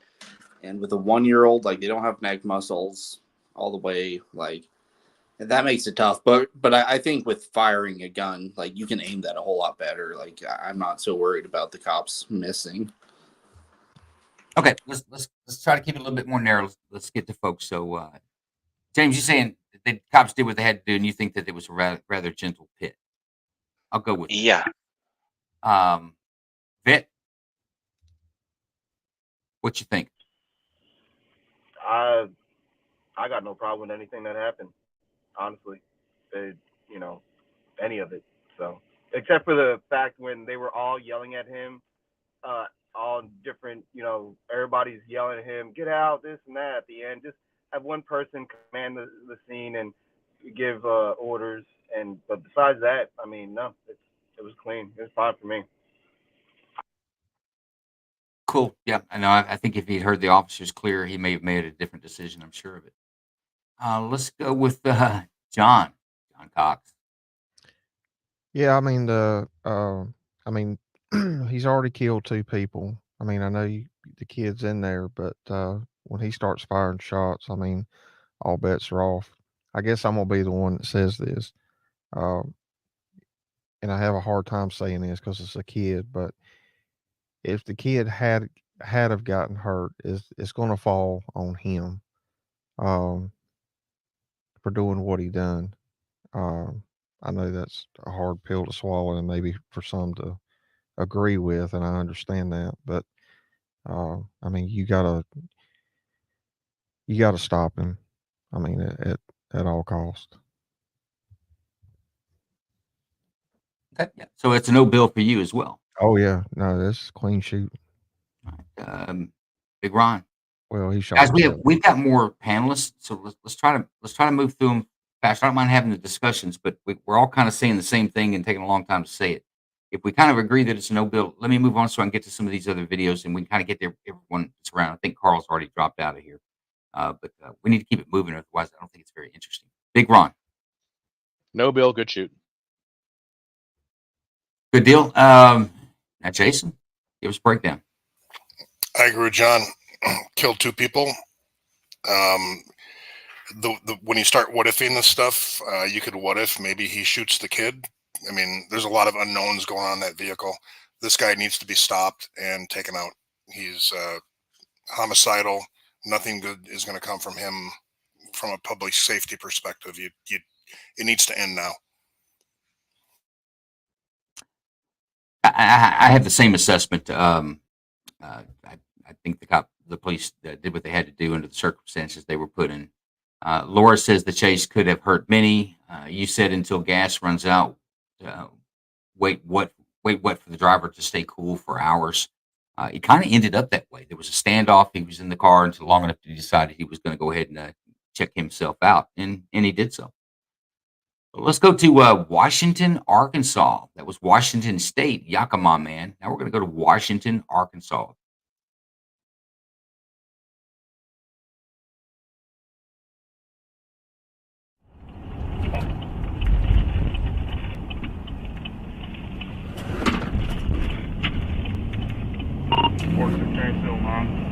And with a 1-year-old, like, they don't have neck muscles all the way, like, and that makes it tough. But I think with firing a gun, like, you can aim that a whole lot better. Like, I'm not so worried about the cops missing. Okay, let's try to keep it a little bit more narrow. Let's get to folks. So, James, you're saying the cops did what they had to do, and you think that it was a rather gentle pit. I'll go with yeah. Vic, what you think? I got no problem with anything that happened. Honestly, any of it. So, except for the fact when they were all yelling at him, all different, everybody's yelling at him, get out, this and that. At the end, just have one person command the scene and give orders. But besides that, I mean, no, it was clean. It was fine for me. Cool. Yeah, I know. I think if he'd heard the officers clear, he may have made a different decision. I'm sure of it. Let's go with John Cox. Yeah, I mean he's already killed 2 people. I mean, I know the kid's in there, but when he starts firing shots, I mean, all bets are off. I guess I'm gonna be the one that says this, and I have a hard time saying this because it's a kid. But if the kid had have gotten hurt, it's gonna fall on him um, for doing what he done. I know that's a hard pill to swallow, and maybe for some to agree with, and I understand that. But I mean, you gotta stop him. I mean, at all cost. Okay. Yeah. So it's a no bill for you as well. Oh yeah, no, this is clean shoot. Big Ron. Well, he shot Guys, himself. we've got more panelists, so let's try to move through them fast. I don't mind having the discussions, but we're all kind of saying the same thing and taking a long time to say it. If we kind of agree that it's a no bill, let me move on so I can get to some of these other videos and we can kind of get there. Everyone that's around. I think Carl's already dropped out of here, but we need to keep it moving. Otherwise, I don't think it's very interesting. Big Ron. No bill, good shoot. Good deal. Now, Jason, give us a breakdown. I agree with John. Killed 2 people. When you start what ifing this stuff, you could what if maybe he shoots the kid. I mean, there's a lot of unknowns going on in that vehicle. This guy needs to be stopped and taken out. He's homicidal. Nothing good is going to come from him from a public safety perspective. It needs to end now. I have the same assessment. I think the police did what they had to do under the circumstances they were put in. Laura says the chase could have hurt many. You said until gas runs out, wait what for the driver to stay cool for hours. It kind of ended up that way. There was a standoff. He was in the car until long enough to decide he was going to go ahead and check himself out, and he did so. Let's go to Washington, Arkansas. That was Washington State, Yakima, man. Now we're going to go to Washington, Arkansas.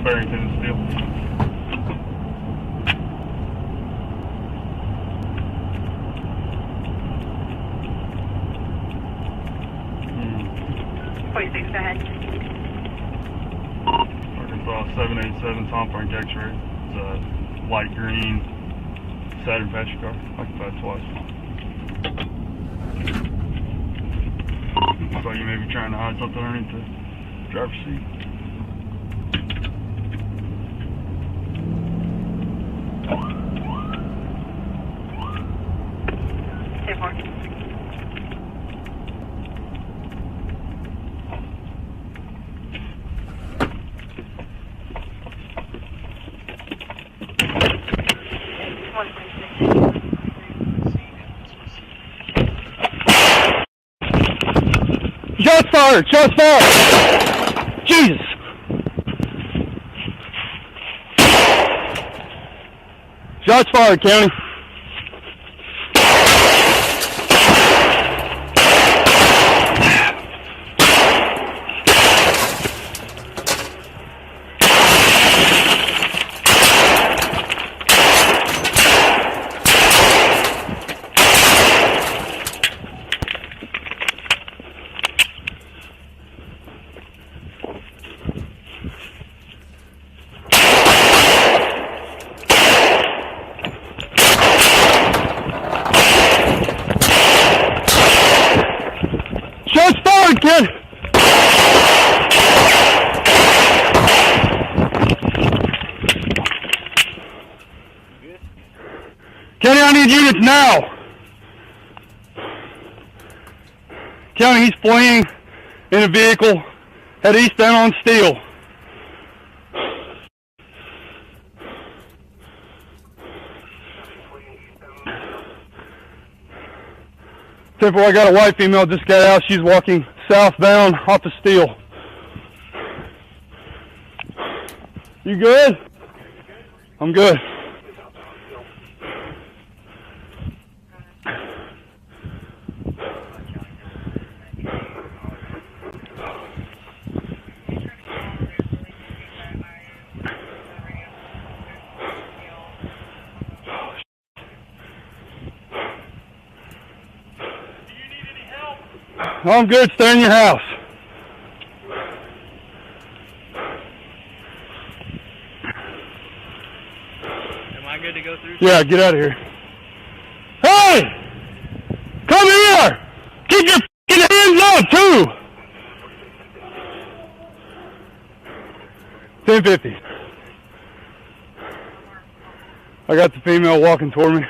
Barrington Steel. .46, go ahead. Arkansas 787 Tom Frank X-ray. It's a light green Saturn passenger car. Occupied twice. Looks like you may be trying to hide something underneath the driver's seat. Shots fired! Shots fired! Jesus! Shots fired, County. Shots fired, kid! County, I need units now! County, he's fleeing in a vehicle at eastbound on Steel. Except for I got a white female just got out. She's walking southbound off of Steel. You good? I'm good. I'm good. Stay in your house. Am I good to go through? Yeah, get out of here. Hey! Come here! Keep your f***ing hands up, too! 1050. I got the female walking toward me.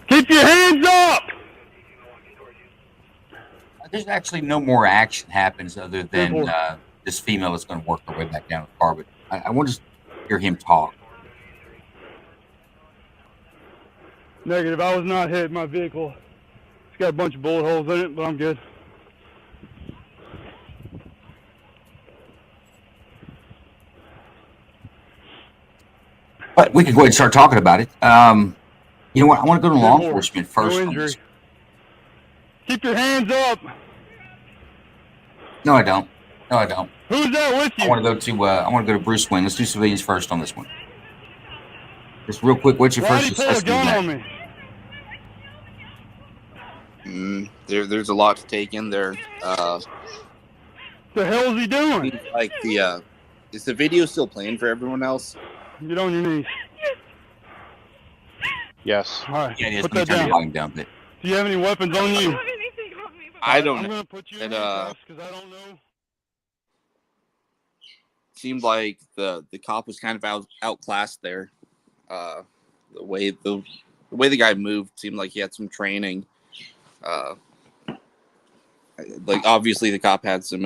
Keep Get your hands up! There's actually no more action happens other than this female is going to work her way back down to the car. But I want to hear him talk. Negative. I was not hit. My vehicle. It's got a bunch of bullet holes in it, but I'm good. But we could go ahead and start talking about it. You know what? I want to go to law enforcement first. No injury. Keep your hands up. No, I don't. No, I don't. Who's that with you? I want to go to Bruce Wayne. Let's do civilians first on this one. Just real quick, what's your first assessment? On me? There's a lot to take in there. The hell is he doing? Like is the video still playing for everyone else? Get on your knees. Yes. All right. Yeah, put that down. Do you have any weapons on you? I don't know. I'm gonna put you in because I don't know. Seemed like the cop was kind of outclassed there. The way the guy moved seemed like he had some training. Like obviously the cop had some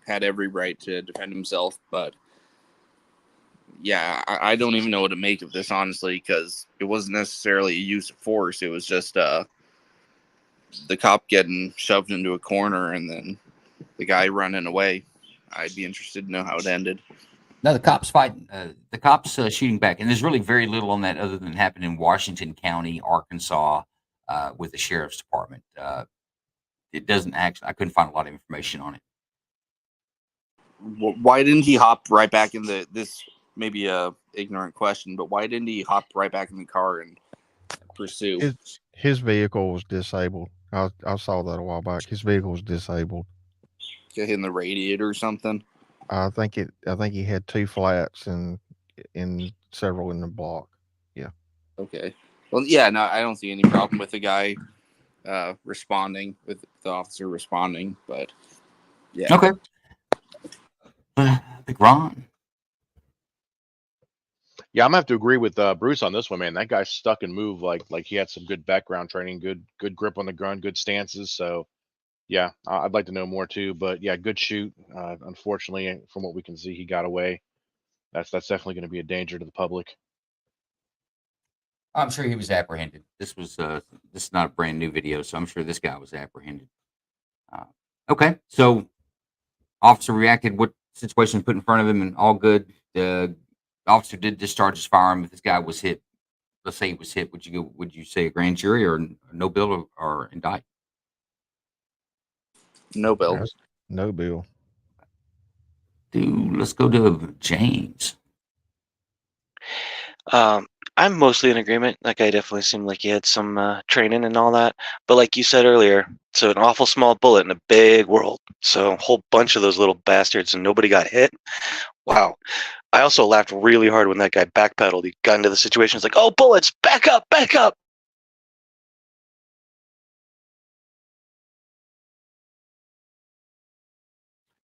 had every right to defend himself, but yeah, I don't even know what to make of this honestly, because it wasn't necessarily a use of force. It was just the cop getting shoved into a corner and then the guy running away. I'd be interested to know how it ended. No, the cops fighting. The cops shooting back, and there's really very little on that other than happened in Washington County, Arkansas, with the sheriff's department. It doesn't actually. I couldn't find a lot of information on it. Why didn't he hop right back in this? Maybe a ignorant question, but why didn't he hop right back in the car and pursue? His vehicle was disabled. I saw that a while back. His vehicle was disabled. Get in the radiator or something. I think he had 2 flats and several in the block. Yeah. Okay. Well, yeah. No, I don't see any problem with the guy responding, with the officer responding, but yeah. Okay. The Ron. Yeah, I'm gonna have to agree with Bruce on this one, man. That guy stuck and moved like he had some good background training, good grip on the ground, good stances. So, yeah, I'd like to know more too. But yeah, good shoot. Unfortunately, from what we can see, he got away. That's definitely going to be a danger to the public. I'm sure he was apprehended. This is not a brand new video, so I'm sure this guy was apprehended. Okay, so officer reacted. What situation put in front of him, and all good. The officer did discharge his firearm. If this guy was hit, let's say he was hit, would you say a grand jury or no bill or indict? No bill. No bill. Dude, let's go to James. I'm mostly in agreement. That guy definitely seemed like he had some training and all that. But like you said earlier, it's an awful small bullet in a big world. So a whole bunch of those little bastards and nobody got hit. Wow. I also laughed really hard when that guy backpedaled. He got into the situation. It's like, oh, bullets, back up, back up.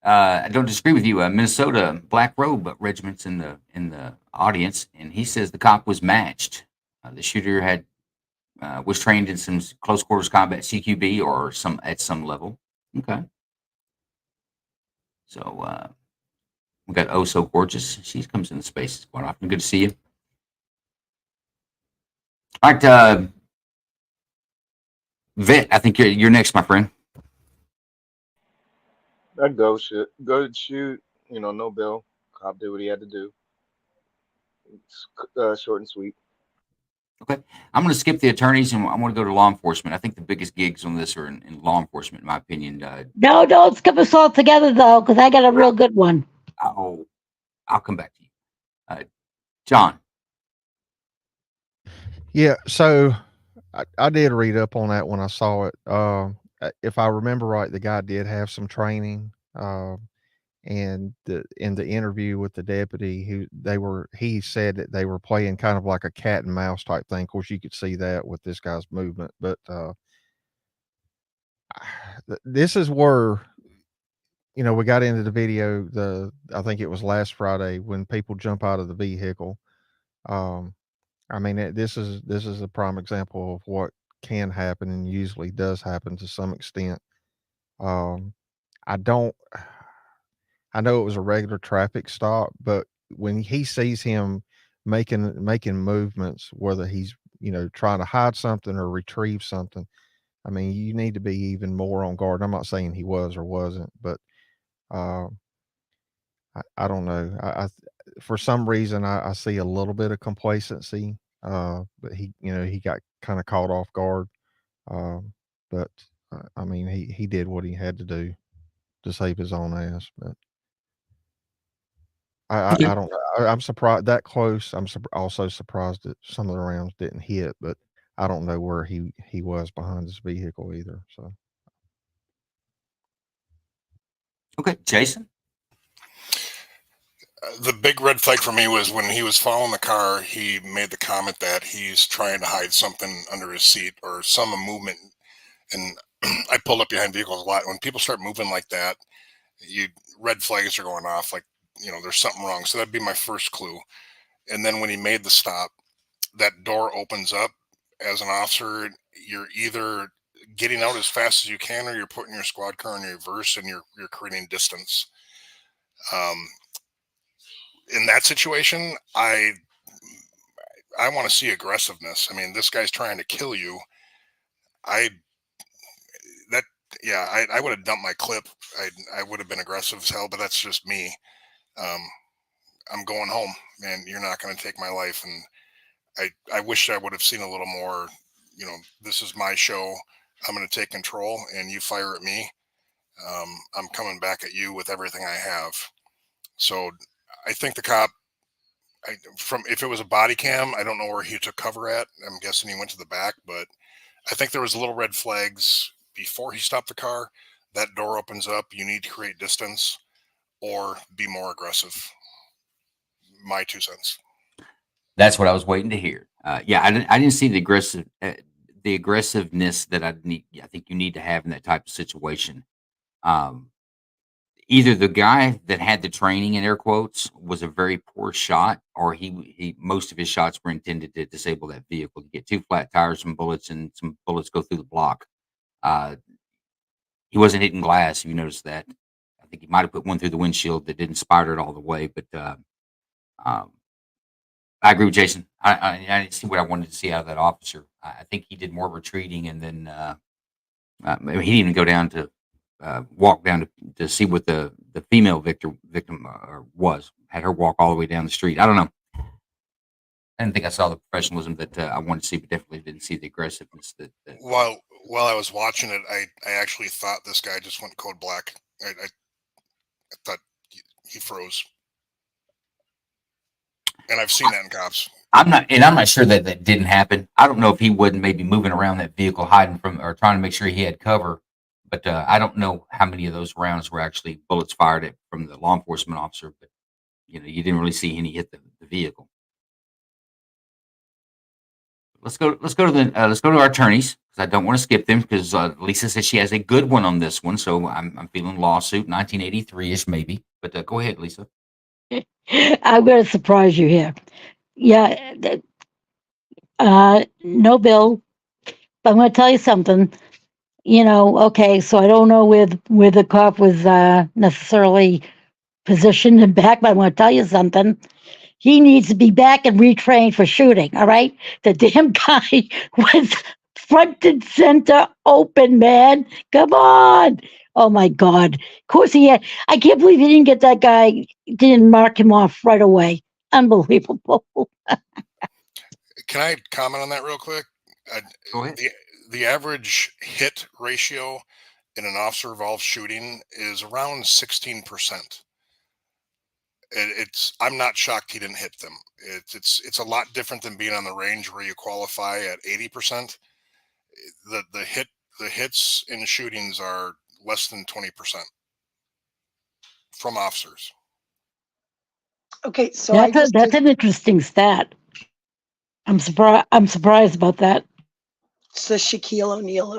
I don't disagree with you. Minnesota Black Robe Regiment's in the audience, and he says the cop was matched. The shooter was trained in some close quarters combat, CQB, or at some level. Okay. So we got Oh So Gorgeous. She comes in the spaces quite often. Good to see you. All right, Vet. I think you're next, my friend. That go shoot, no bill. Cop did what he had to do. It's short and sweet. Okay. I'm going to skip the attorneys and I want to go to law enforcement. I think the biggest gigs on this are in law enforcement, in my opinion. No, don't skip us all together, though, because I got a real good one. I'll come back to you. John. Yeah, so I did read up on that when I saw it. If I remember right, the guy did have some training. And in the interview with the deputy, he said that they were playing kind of like a cat and mouse type thing. Of course, you could see that with this guy's movement, but this is where, we got into the video. I think it was last Friday when people jump out of the vehicle. I mean, this is a prime example of what can happen and usually does happen to some extent. Um, I don't. I know it was a regular traffic stop, but when he sees him making movements, whether he's trying to hide something or retrieve something, I mean, you need to be even more on guard. I'm not saying he was or wasn't, but uh, I don't know. For some reason I see a little bit of complacency, but he got kind of caught off guard. Um, but I mean, he did what he had to do to save his own ass. But I don't know. I'm surprised that close. Also surprised that some of the rounds didn't hit, but I don't know where he was behind his vehicle either. So Okay, Jason. The big red flag for me was when he was following the car, he made the comment that he's trying to hide something under his seat or some movement. And I pulled up behind vehicles a lot. When people start moving like that, red flags are going off, like, there's something wrong. So that'd be my first clue. And then when he made the stop, that door opens up. As an officer, you're either getting out as fast as you can or you're putting your squad car in reverse and you're creating distance. In that situation, I want to see aggressiveness. I mean, this guy's trying to kill you. I would have dumped my clip. I would have been aggressive as hell, but that's just me. I'm going home, man. You're not going to take my life. And I wish I would have seen a little more, this is my show. I'm going to take control and you fire at me. I'm coming back at you with everything I have. So I think the cop, if it was a body cam, I don't know where he took cover at. I'm guessing he went to the back, but I think there was little red flags before he stopped the car. That door opens up. You need to create distance or be more aggressive. My 2 cents. That's what I was waiting to hear. Yeah, I didn't see the aggressiveness that I think you need to have in that type of situation. Either the guy that had the training in air quotes was a very poor shot, or he most of his shots were intended to disable that vehicle, to get 2 flat tires, some bullets, and some bullets go through the block. He wasn't hitting glass. If you noticed that, I think he might have put one through the windshield that didn't spider it all the way. But I agree with Jason. I didn't see what I wanted to see out of that officer. I think he did more retreating, and then he didn't even go down to walk down to see what the female victim was. Had her walk all the way down the street. I don't know. I didn't think I saw the professionalism that I wanted to see, but definitely didn't see the aggressiveness that While I was watching it, I actually thought this guy just went code black. I thought he froze, and I've seen that in cops. I'm not sure that didn't happen. I don't know if he wasn't maybe moving around that vehicle, hiding from or trying to make sure he had cover. But I don't know how many of those rounds were actually bullets fired at from the law enforcement officer. But you didn't really see any hit the vehicle. Let's go to our attorneys, because I don't want to skip them, because Lisa says she has a good one on this one. So I'm feeling lawsuit 1983-ish maybe. But go ahead, Lisa. I'm going to surprise you here. Yeah, no bill. But I'm going to tell you something. Okay, so I don't know where the cop was necessarily positioned and back, but I'm going to tell you something. He needs to be back and retrained for shooting, all right? The damn guy was front and center open, man. Come on. Oh, my God. Of course he had. I can't believe he didn't get that guy, didn't mark him off right away. Unbelievable. Can I comment on that real quick? Go ahead. The average hit ratio in an officer-involved shooting is around 16%. I'm not shocked he didn't hit them. It's a lot different than being on the range where you qualify at 80%. The hits in shootings are less than 20% from officers. Okay, so that's an interesting stat. I'm surprised about that. It's the Shaquille O'Neal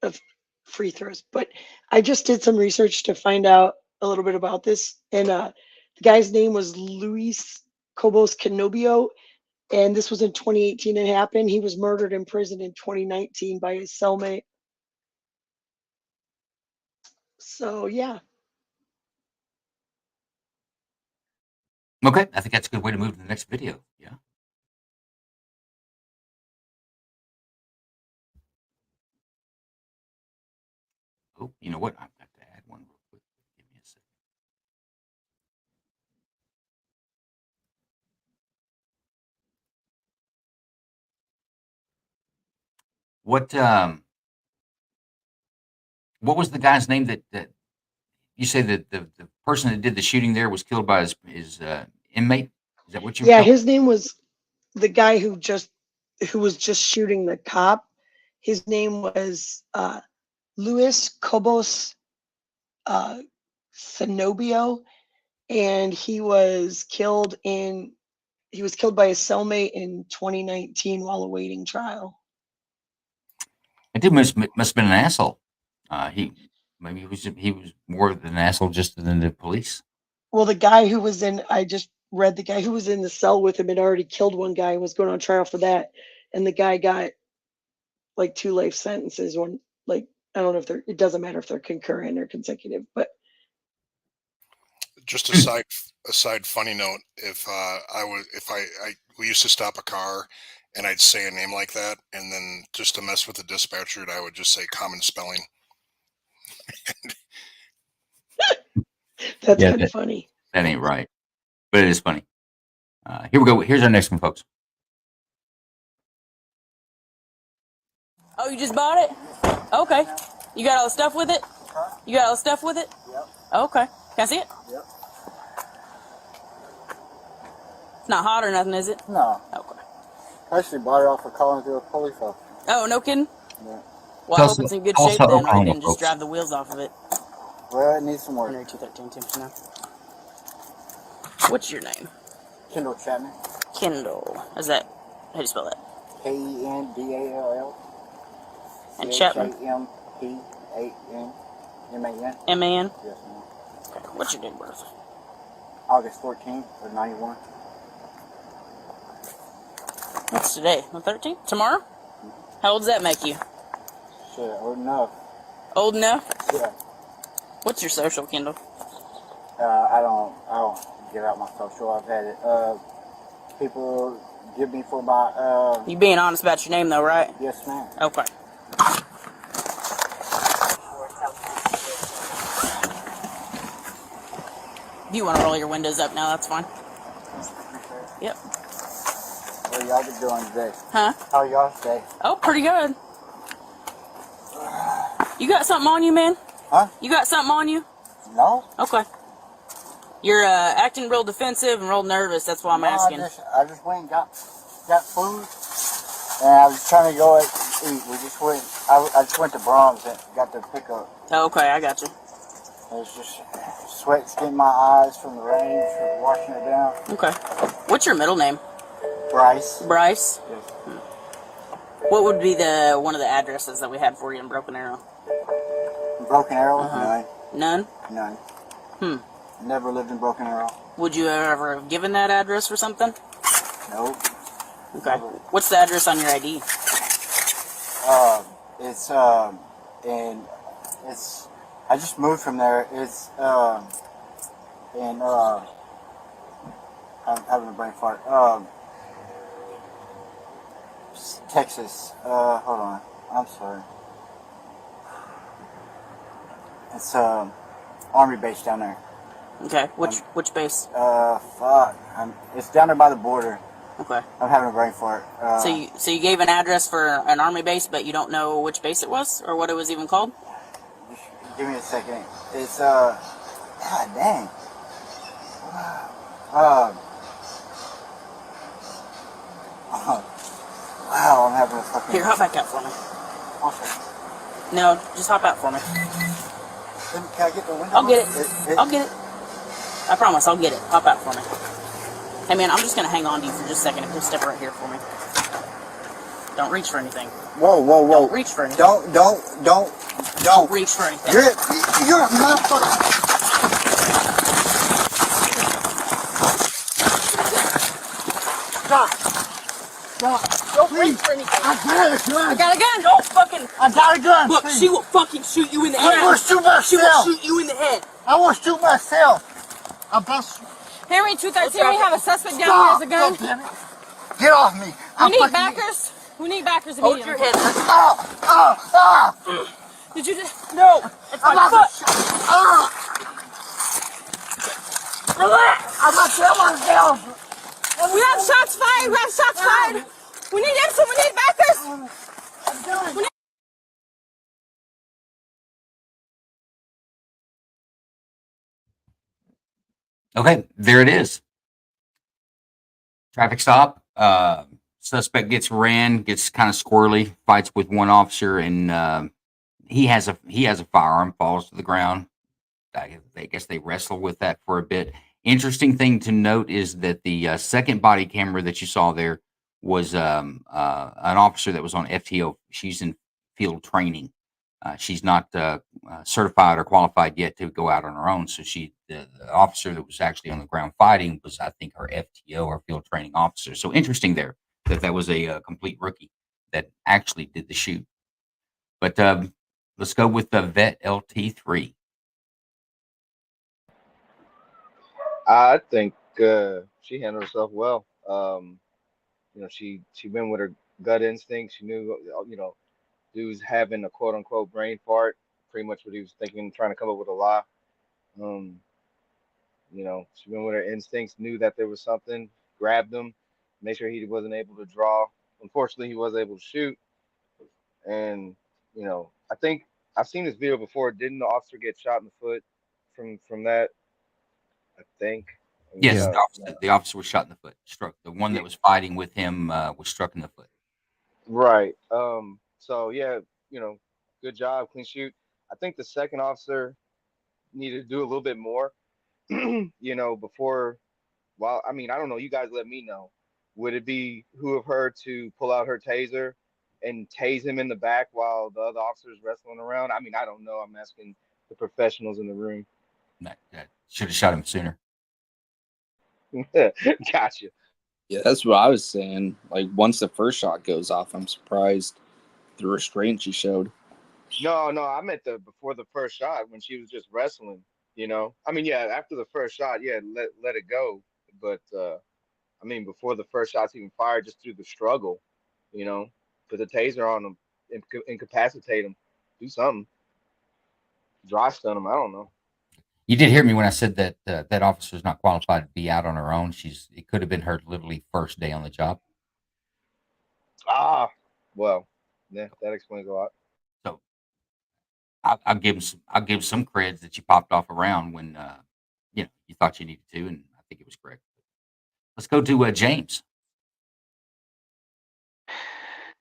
of free throws. But I just did some research to find out a little bit about this, and the guy's name was Luis Cobos Canobio. And this was in 2018 it happened. He was murdered in prison in 2019 by his cellmate. So, yeah. Okay, I think that's a good way to move to the next video. Yeah. Oh, you know what? I've got to add one real quick. Give me a second. What was the guy's name that you say that the person that did the shooting there was killed by his inmate? Is that what you were Yeah, telling? his name was the guy who was just shooting the cop. His name was Luis Cobos Zenobio, and he was killed by his cellmate in 2019 while awaiting trial. That dude must have been an asshole. He was more than an asshole just than the police. Well, the guy who was I just read the guy who was in the cell with him had already killed one guy and was going on trial for that. And the guy got like 2 life sentences. One, like, I don't know if it doesn't matter if they're concurrent or consecutive, but. Just a side funny note. If we used to stop a car and I'd say a name like that, and then just to mess with the dispatcher, I would just say common spelling. That's kind of funny. That ain't right, but it is funny. Here we go. Here's our next one, folks. Oh, you just bought it? Okay. You got all the stuff with it? You got all the stuff with it? Yep. Okay. Can I see it? Yep. It's not hot or nothing, is it? No. Okay. I actually bought it off of Collinsville Police officer. Oh, no kidding? Yeah. Well, I hope it's in good shape then, or you didn't just drive the wheels off of it. Well, it needs some work. 213 temps now. What's your name? Kendall Chapman. Kendall. Is that, how do you spell that? Kendall. And Chapman? Chapman. M-A-N? Yes, ma'am. Okay. What's your date of birth? August 14th of 91. What's today? The 13th? Tomorrow? How old does that make you? Shit, old enough. Old enough? Yeah. What's your social, Kendall? I don't give out my social. I've had it. People give me for my. You being honest about your name, though, right? Yes, ma'am. Okay. If you want to roll your windows up now, that's fine. Yep. What y'all been doing today? Huh? How y'all today? Oh, pretty good. You got something on you, man? Huh? You got something on you? No. Okay. You're acting real defensive and real nervous. That's why I'm asking. I just went and got food, and I was trying to go eat. I just went to Brahms and got the pickup. Oh, okay, I got you. It's just sweat's getting my eyes from the rain, washing it down. Okay. What's your middle name? Bryce. Bryce? Yes. What would be one of the addresses that we had for you in Broken Arrow? Broken Arrow? None? None. Never lived in Broken Arrow. Would you ever have given that address for something? Nope. Okay. Never. What's the address on your ID? I just moved from there. It's, I'm having a brain fart. Texas. Hold on. I'm sorry. It's, Army base down there. Okay. Which base? Fuck. It's down there by the border. Okay. I'm having a brain fart. So you gave an address for an Army base, but you don't know which base it was or what it was even called? Give me a second. It's God dang. Wow, I'm having a fucking. Here, hop back out for me. Okay. No, just hop out for me. Can I get the window? I'll get it. I'll get it. I promise, I'll get it. Hop out for me. Hey man, I'm just gonna hang on to you for just a second. Just step right here for me. Don't reach for anything. Whoa. Don't reach for anything. Don't reach for anything. You're a motherfucker. Stop. reach for anything. I got a gun. I got a gun. Don't fucking. I got a gun. Look, please. she will fucking shoot you in the head. I want to shoot myself. She will shoot you in the head. I want to shoot myself. I best. Henry 213, we have a suspect down here with a gun. Damn it. Get off me. We need backers. We need backers immediately. Hold your head. Did you just? No. It's my foot. Relax. I'm not killing myself. We have shots fired. We have shots fired. We need extra. We need backers. We need Okay, there it is. Traffic stop. Suspect gets ran, gets kind of squirrely, fights with one officer, and he has a firearm, falls to the ground. I guess they wrestle with that for a bit. Interesting thing to note is that the second body camera that you saw there was an officer that was on FTO. She's in field training. She's not certified or qualified yet to go out on her own. So the officer that was actually on the ground fighting was, I think, her FTO or field training officer. So interesting there that was a complete rookie that actually did the shoot. But let's go with the vet LT3. I think she handled herself well. She went with her gut instinct. She knew, dude's having a quote unquote brain fart, pretty much what he was thinking, trying to come up with a lie. She went with her instincts, knew that there was something, grabbed him, made sure he wasn't able to draw. Unfortunately, he was able to shoot. And, I think I've seen this video before. Didn't the officer get shot in the foot from that? I think. Yes, the officer was shot in the foot. Struck. The one that was fighting with him was struck in the foot. Right. So yeah, good job, clean shoot. I think the second officer needed to do a little bit more. Before. Well, I don't know. You guys let me know. Would it be who of her to pull out her taser and tase him in the back while the other officer's wrestling around? I don't know. I'm asking the professionals in the room. Should have shot him sooner. Gotcha. Yeah, that's what I was saying. Like, once the first shot goes off, I'm surprised the restraint she showed. No, I meant before the first shot when she was just wrestling. Yeah, after the first shot, yeah, let it go. But before the first shot's even fired, just through the struggle, put the taser on him, incapacitate him, do something, dry stun him. I don't know. You did hear me when I said that that officer is not qualified to be out on her own. It could have been her literally first day on the job. Well, yeah, that explains a lot. So I'll give some creds that you popped off around when you thought you needed to, and I think it was correct. Let's go to James.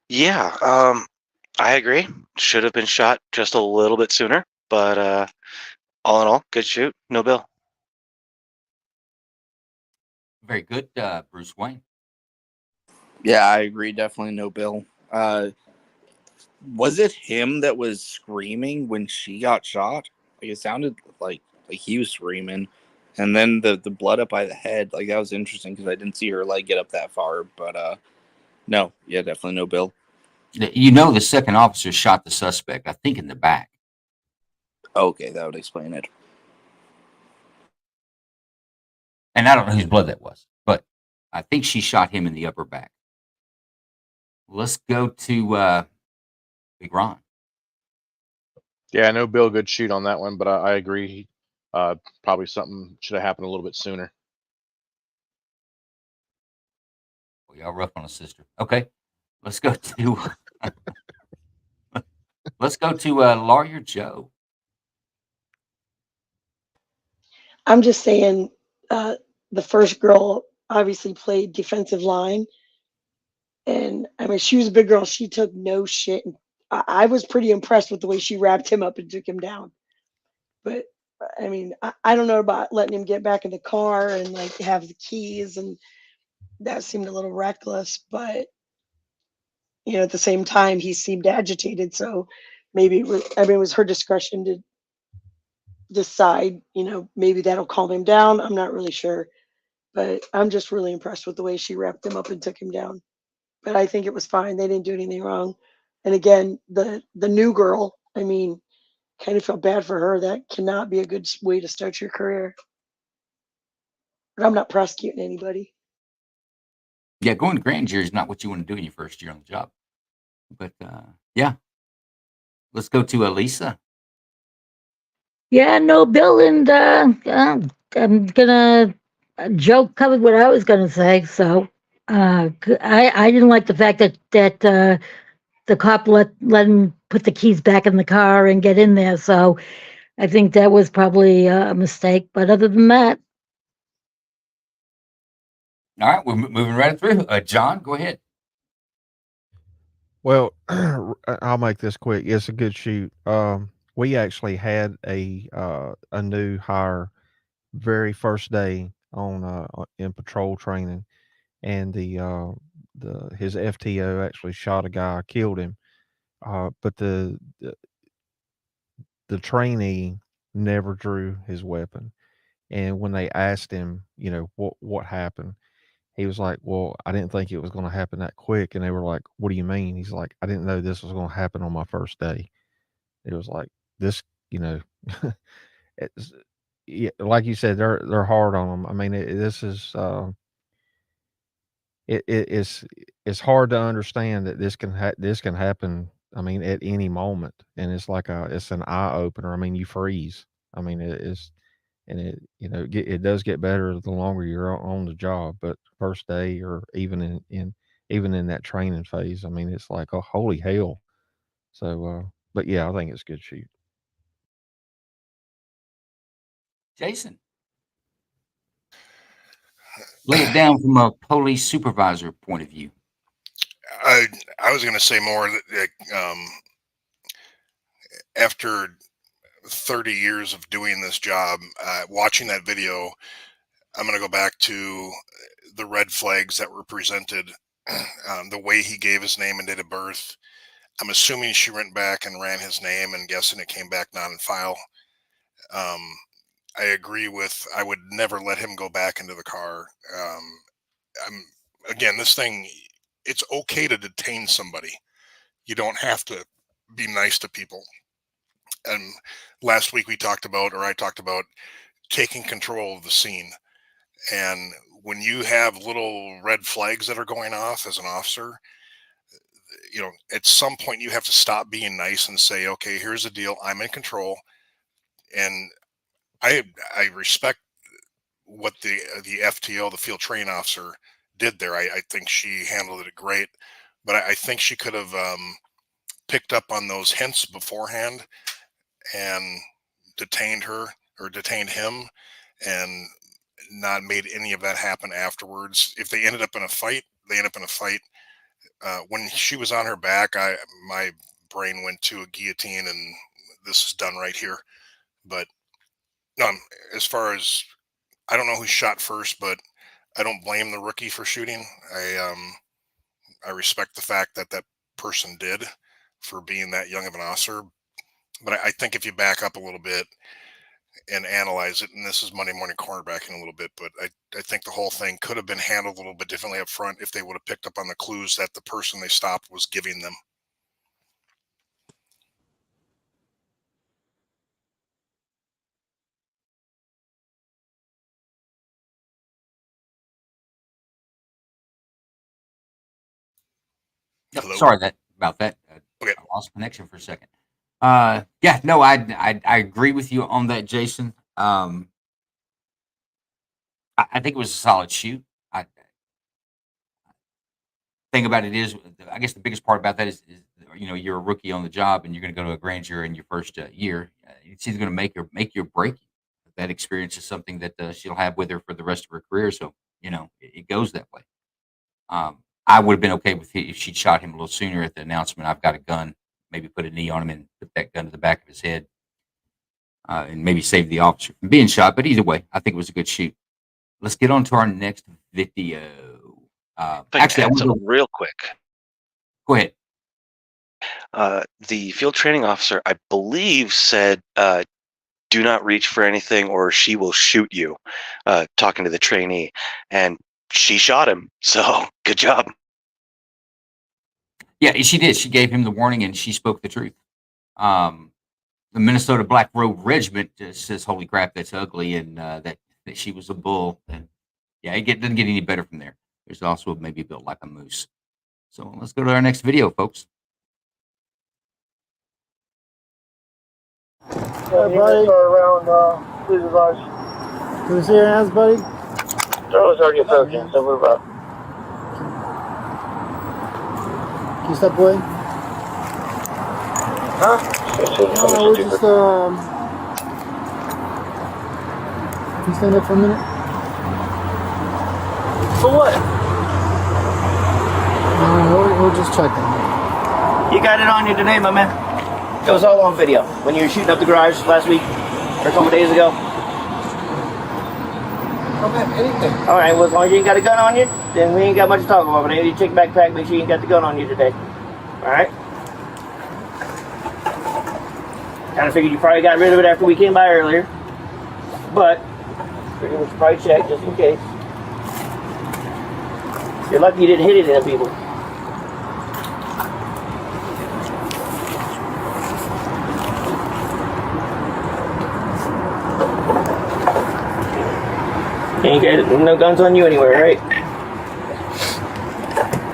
Yeah, I agree. Should have been shot just a little bit sooner, but all in all, good shoot. No bill. Very good, Bruce Wayne. Yeah, I agree. Definitely no bill. Was it him that was screaming when she got shot? Like, it sounded like he was screaming, and then the blood up by the head. Like, that was interesting because I didn't see her leg get up that far. But no, yeah, definitely no bill. The second officer shot the suspect, I think, in the back. Okay, that would explain it. And I don't know whose blood that was, but I think she shot him in the upper back. Let's go to Big Ron. Yeah, no bill, good shoot on that one, but I agree. Probably something should have happened a little bit sooner. Well, y'all rough on a sister. Okay, let's go to Lawyer Joe. I'm just saying, the first girl obviously played defensive line, and she was a big girl. She took no shit. I was pretty impressed with the way she wrapped him up and took him down. But I don't know about letting him get back in the car and have the keys, and that seemed a little reckless. But at the same time, he seemed agitated, so maybe it was her discretion to decide, maybe that'll calm him down. I'm not really sure, but I'm just really impressed with the way she wrapped him up and took him down. but I think it was fine. They didn't do anything wrong. And again, the new girl, I mean, kind of felt bad for her. That cannot be a good way to start your career. But I'm not prosecuting anybody. Yeah, going to grand jury is not what you want to do in your first year on the job. But yeah, let's go to Elisa. Yeah, no, Bill and I'm gonna Joe covered what I was gonna say. So I didn't like the fact that the cop let him put the keys back in the car and get in there. So I think that was probably a mistake. But other than that, All right, we're moving right through. John, go ahead. Well, I'll make this quick. It's a good shoot. We actually had a new hire very first day on in patrol training, and the his FTO actually shot a guy, killed him. But the trainee never drew his weapon, and when they asked him, you know, what happened, he was like, "Well, I didn't think it was going to happen that quick." And they were like, "What do you mean?" He's like, "I didn't know this was going to happen on my first day." It was like this, you know, it's, yeah, like you said, they're hard on them. I mean, this is it's hard to understand that this can happen. I mean, at any moment, and it's an eye opener. I mean, you freeze. I mean, it is, and it you know it does get better the longer you're on the job. But first day, or even even in that training phase, I mean, it's like, oh, holy hell. So, but yeah, I think it's a good shoot. Jason. Lay it down from a police supervisor point of view. I was going to say more that after 30 years of doing this job, watching that video, I'm going to go back to the red flags that were presented, the way he gave his name and date of birth. I'm assuming she went back and ran his name and guessing it came back not in file. I agree with, I would never let him go back into the car. Again, this thing, it's okay to detain somebody. You don't have to be nice to people. And last week I talked about taking control of the scene. And when you have little red flags that are going off as an officer, you know, at some point you have to stop being nice and say, okay, here's the deal. I'm in control. And I respect what the FTO, the field training officer, did there. I think she handled it great, but I think she could have picked up on those hints beforehand and detained her or detained him and not made any of that happen afterwards. If they ended up in a fight, they end up in a fight. When she was on her back, my brain went to a guillotine and this is done right here. But as far as, I don't know who shot first, but I don't blame the rookie for shooting. I respect the fact that that person did for being that young of an officer. But I think if you back up a little bit and analyze it, and this is Monday morning cornerbacking a little bit, but I think the whole thing could have been handled a little bit differently up front if they would have picked up on the clues that the person they stopped was giving them. Sorry about that. Okay. I lost connection for a second. Yeah, no, I agree with you on that, Jason. I think it was a solid shoot. Thing about it is, I guess the biggest part about that is you know, you're a rookie on the job and you're going to go to a grand jury in your first year. It's either going to make you or break you. That experience is something that she'll have with her for the rest of her career. So you know, it goes that way. I would have been okay with it if she'd shot him a little sooner at the announcement. I've got a gun. Maybe put a knee on him and put that gun to the back of his head, and maybe save the officer from being shot. But either way, I think it was a good shoot. Let's get on to our next video. Actually, I want to go real quick. Go ahead. The field training officer, I believe, said, "Do not reach for anything, or she will shoot you." Talking to the trainee, and she shot him. So good job. Yeah, she did. She gave him the warning, and she spoke the truth. The Minnesota Black Robe Regiment says, "Holy crap, that's ugly," and that she was a bull. And yeah, doesn't get any better from there. There's also maybe built like a moose. So let's go to our next video, folks. Hey, buddy. Around, please advise. Can we see your hands, buddy? Those are your tokens. So we're up. Can you step away? Huh? No, we're just, Can you stand up for a minute? For what? We're just checking. You got it on you today, my man. It was all on video. When you were shooting up the garage last week, or a couple days ago. I don't have anything. Alright, well, as long as you ain't got a gun on you, then we ain't got much to talk about. But I need you to check your backpack, make sure you ain't got the gun on you today. Alright? Kind of figured you probably got rid of it after we came by earlier. But, figured we should probably check just in case. You're lucky you didn't hit it in people. Ain't got no guns on you anywhere, right?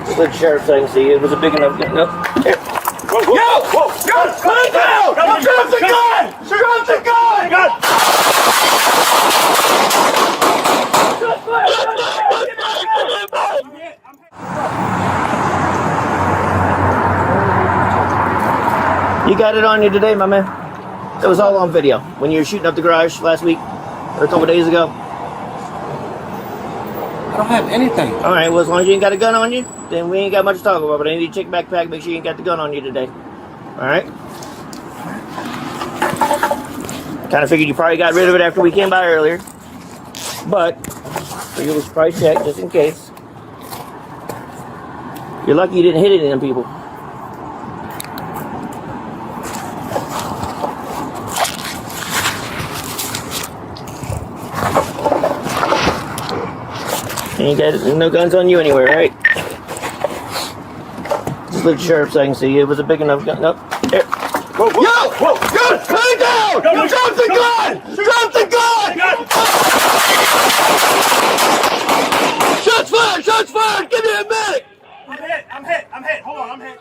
Just let the sheriff so I can see it was a big enough gun. Nope. There. Whoa! Gun! Put it down! Drop the gun! Drop the gun! You got it on you today, my man. It was all on video. When you were shooting up the garage last week, or a couple days ago. I don't have anything. Alright, well, as long as you ain't got a gun on you, then we ain't got much to talk about. But I need you to check your backpack, make sure you ain't got the gun on you today. Alright? Kind of figured you probably got rid of it after we came by earlier. But, figured we should probably check just in case. You're lucky you didn't hit it in people. Ain't got no guns on you anywhere, right? Just let the sheriff so I can see it was a big enough gun. Nope. There. Whoa! Gun! Put it down! Drop the gun! Drop the gun! Shots fired! Shots fired! Give me a medic! I'm hit. Hold on, I'm hit.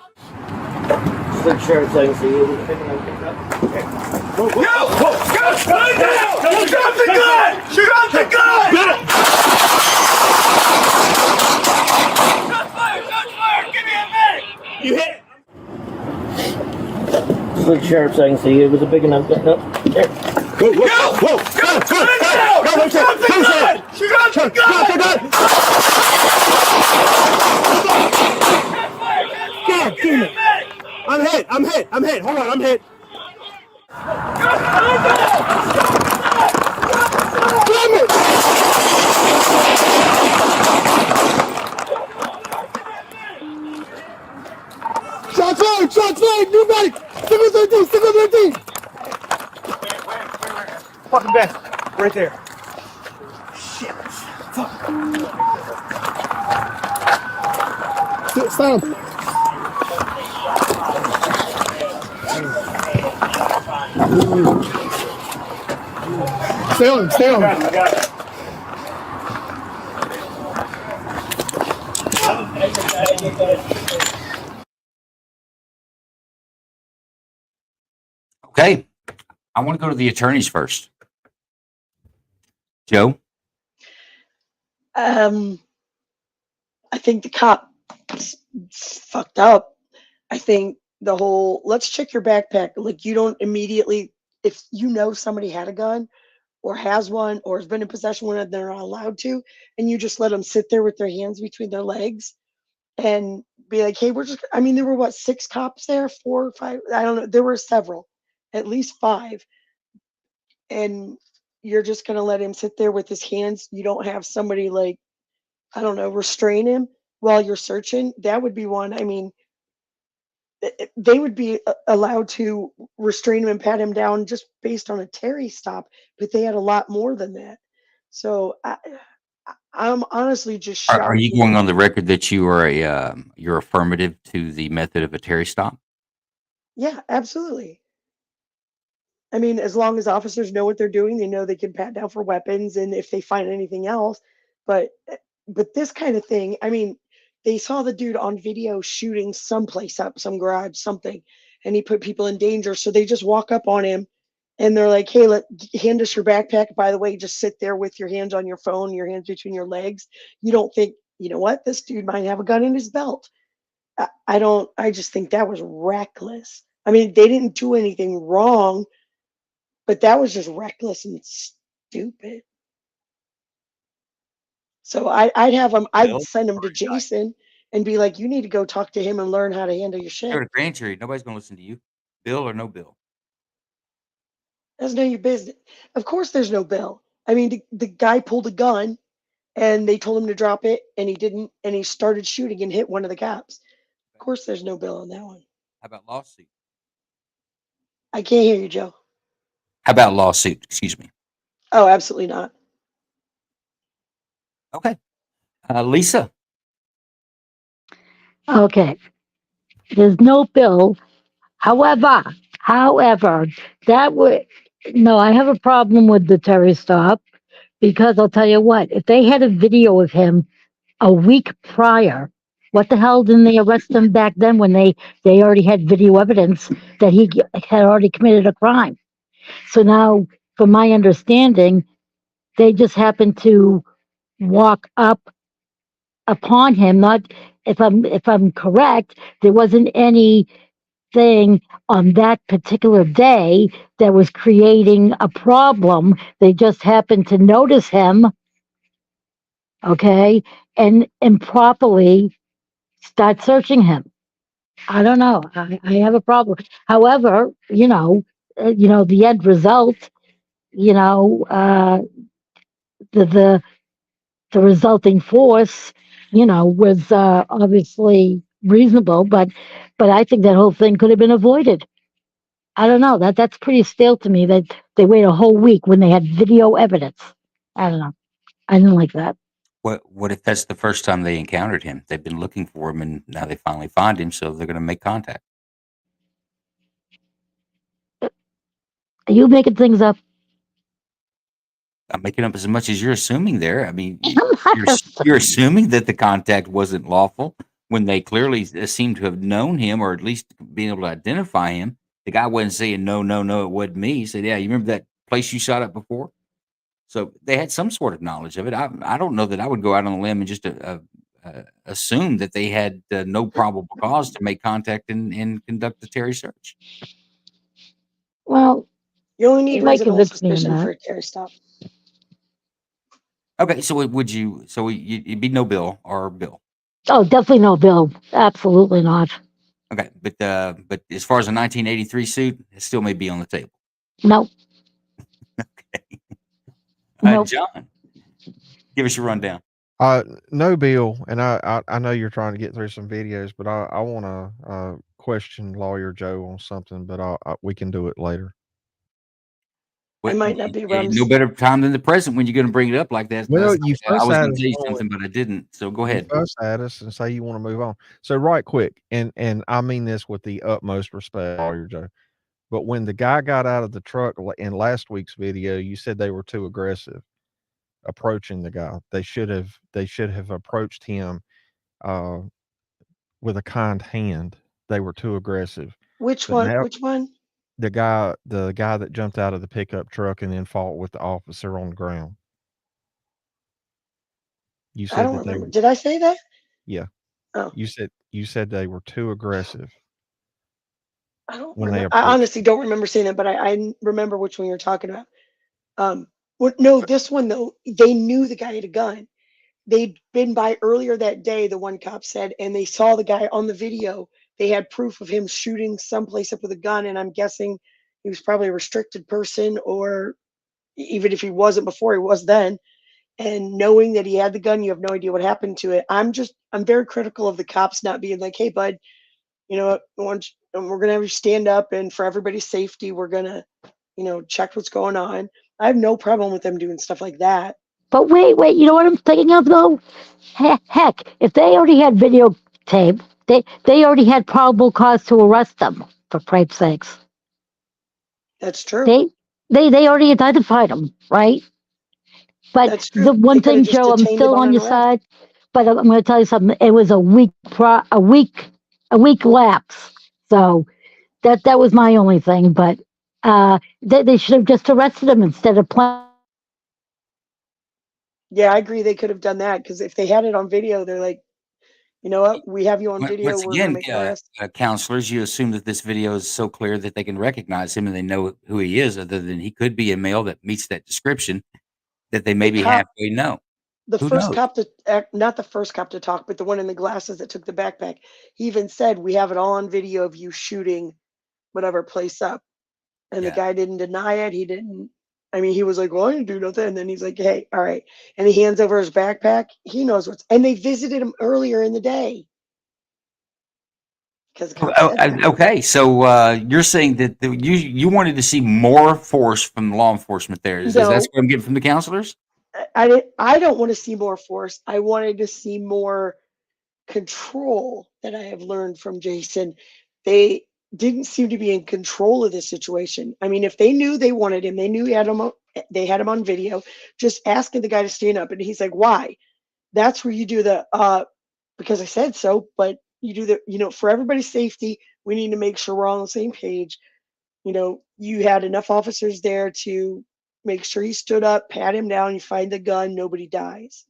Just let the sheriff so I can see it was a big enough gun. There. Gun! Put it down! Drop the gun! Drop the gun! Shots fired! Give me a medic! You hit. Just let the sheriff so I can see it was a big enough gun. Nope. There. Gun! Put it down! Drop the gun! Drop the gun! God damn it. I'm hit. Hold on, I'm hit. Damn it! Shots fired! New medic! Stick with 13! Fucking best. Right there. Shit. Fuck. Stop! Stay on! I got it. Okay, I want to go to the attorneys first. Joe? I think the cop fucked up. I think the whole let's check your backpack. Like, you don't immediately, if you know somebody had a gun or has one or has been in possession when they're not allowed to, and you just let them sit there with their hands between their legs and be like, hey, we're just, I mean, there were what, 6 cops there, 4 or 5, I don't know, there were several, at least 5, and you're just gonna let him sit there with his hands. You don't have somebody, like, I don't know, restrain him while you're searching. That would be one. I mean, they would be allowed to restrain him and pat him down just based on a Terry stop, but they had a lot more than that. So I'm honestly just Are shocked. you going on the record that you are you're affirmative to the method of a Terry stop? Yeah, absolutely. I mean, as long as officers know what they're doing, they know they can pat down for weapons, and if they find anything else. But but this kind of thing, I mean, they saw the dude on video shooting someplace up, some garage, something, and he put people in danger. So they just walk up on him, and they're like, "Hey, hand us your backpack. By the way, just sit there with your hands on your phone, your hands between your legs. You don't think, you know what? This dude might have a gun in his belt." I don't. I just think that was reckless. I mean, they didn't do anything wrong, but that was just reckless and stupid. So I'd have him. I'd Bill send him or to a judge? Jason and be like, "You need to go talk to him and learn how to handle your You're shit." a grand jury. Nobody's going to listen to you. Bill or no bill? That's none of your business. Of course, there's no bill. I mean, the guy pulled a gun, and they told him to drop it, and he didn't, and he started shooting and hit one of the cops. Of course, there's no bill on that one. How about lawsuit? I can't hear you, Joe. How about lawsuit? Excuse me. Oh, absolutely not. Okay. Lisa. Okay. There's no bill. However, that would no, I have a problem with the Terry stop because I'll tell you what, if they had a video of him a week prior, what the hell didn't they arrest him back then when they already had video evidence that he had already committed a crime? So now, from my understanding, they just happened to walk up upon him. Not if I'm correct, there wasn't anything on that particular day that was creating a problem. They just happened to notice him, okay, and improperly start searching him. I don't know. I have a problem. However, the end result, you know, the the the resulting force, was obviously reasonable, but I think that whole thing could have been avoided. I don't know. That's pretty stale to me that they wait a whole week when they had video evidence. I don't know. I didn't like that. What if that's the first time they encountered him? They've been looking for him, and now they finally find him, so they're going to make contact. Are you making things up? I'm making up as much as you're assuming there. I mean, I'm you're not you're assuming that the contact wasn't lawful when they clearly seem to have known him, or at least being able to identify him. The guy wasn't saying no, no, no, it wasn't me. He said, "Yeah, you remember that place you shot up before?" So they had some sort of knowledge of it. I don't know that I would go out on a limb and just assume that they had no probable cause to make contact and conduct the Terry search. Well, You only you need might reasonable convince me on suspicion for that. a Terry stop. Okay, so would you? So you'd be no bill or bill. Oh, definitely no bill. Absolutely not. Okay, but as far as a 1983 suit, it still may be on the table. No. Okay. Nope. John, give us your rundown. No, Bill, and I know you're trying to get through some videos, but I want to question Lawyer Joe on something, but we can do it later. I might not be No Rums. better time than the present when you're going to bring it up like that. Well, you I fuss was at going us to tell you on it. something, but I didn't. So go You ahead. fuss at us and say you want to move on. So right quick, and I mean this with the utmost respect, Lawyer Joe. But when the guy got out of the truck in last week's video, you said they were too aggressive approaching the guy. They should have approached him with a kind hand. They were too aggressive. Which But one? now Which one? the guy that jumped out of the pickup truck and then fought with the officer on the ground. You I said don't that they remember. were, Did I say that? yeah. Oh, You said they were too aggressive I don't when they remember. I approached. honestly don't remember saying that, but I remember which one you're talking about. No, this one though, they knew the guy had a gun. They'd been by earlier that day, the one cop said, and they saw the guy on the video. They had proof of him shooting someplace up with a gun, and I'm guessing he was probably a restricted person, or even if he wasn't before, he was then. And knowing that he had the gun, you have no idea what happened to it. I'm very critical of the cops not being like, "Hey, bud, you know what, we're gonna have you stand up, and for everybody's safety, we're gonna, check what's going on." I have no problem with them doing stuff like that. But wait, you know what I'm thinking of though? Heck, if they already had videotape, they already had probable cause to arrest them, for Christ's sakes. That's true. They already identified them, right? But That's true. the one They could thing, have just Joe, I'm detained him still on on an your arrest. side. But I'm going to tell you something. It was a week lapse. So that was my only thing. But they should have just arrested him instead of playing. Yeah, I agree. They could have done that because if they had it on video, they're like, you know what? We have you on video. Once We're going to again, make an arrest. counselors, you assume that this video is so clear that they can recognize him and they know who he is, other than he could be a male that meets that description that they maybe cop- halfway know. The Who first knows? cop to act, not the first cop to talk, but the one in the glasses that took the backpack, he even said, we have it all on video of you shooting whatever place up. And the Yeah. guy didn't deny it. He didn't. I mean, he was like, well, I didn't do nothing. And then he's like, hey, all right. And he hands over his backpack. He knows what's, and they visited him earlier in the day. Because the cop said that. Okay, so you're saying that you wanted to see more force from law enforcement there. Is that No. what I'm getting from the counselors? I don't want to see more force. I wanted to see more control that I have learned from Jason. They didn't seem to be in control of the situation. I mean, if they knew they wanted him, they knew they had him on video, just asking the guy to stand up. And he's like, why? That's where you do the, because I said so, but you do the, for everybody's safety, we need to make sure we're all on the same page. You had enough officers there to make sure he stood up, pat him down, you find the gun, nobody dies.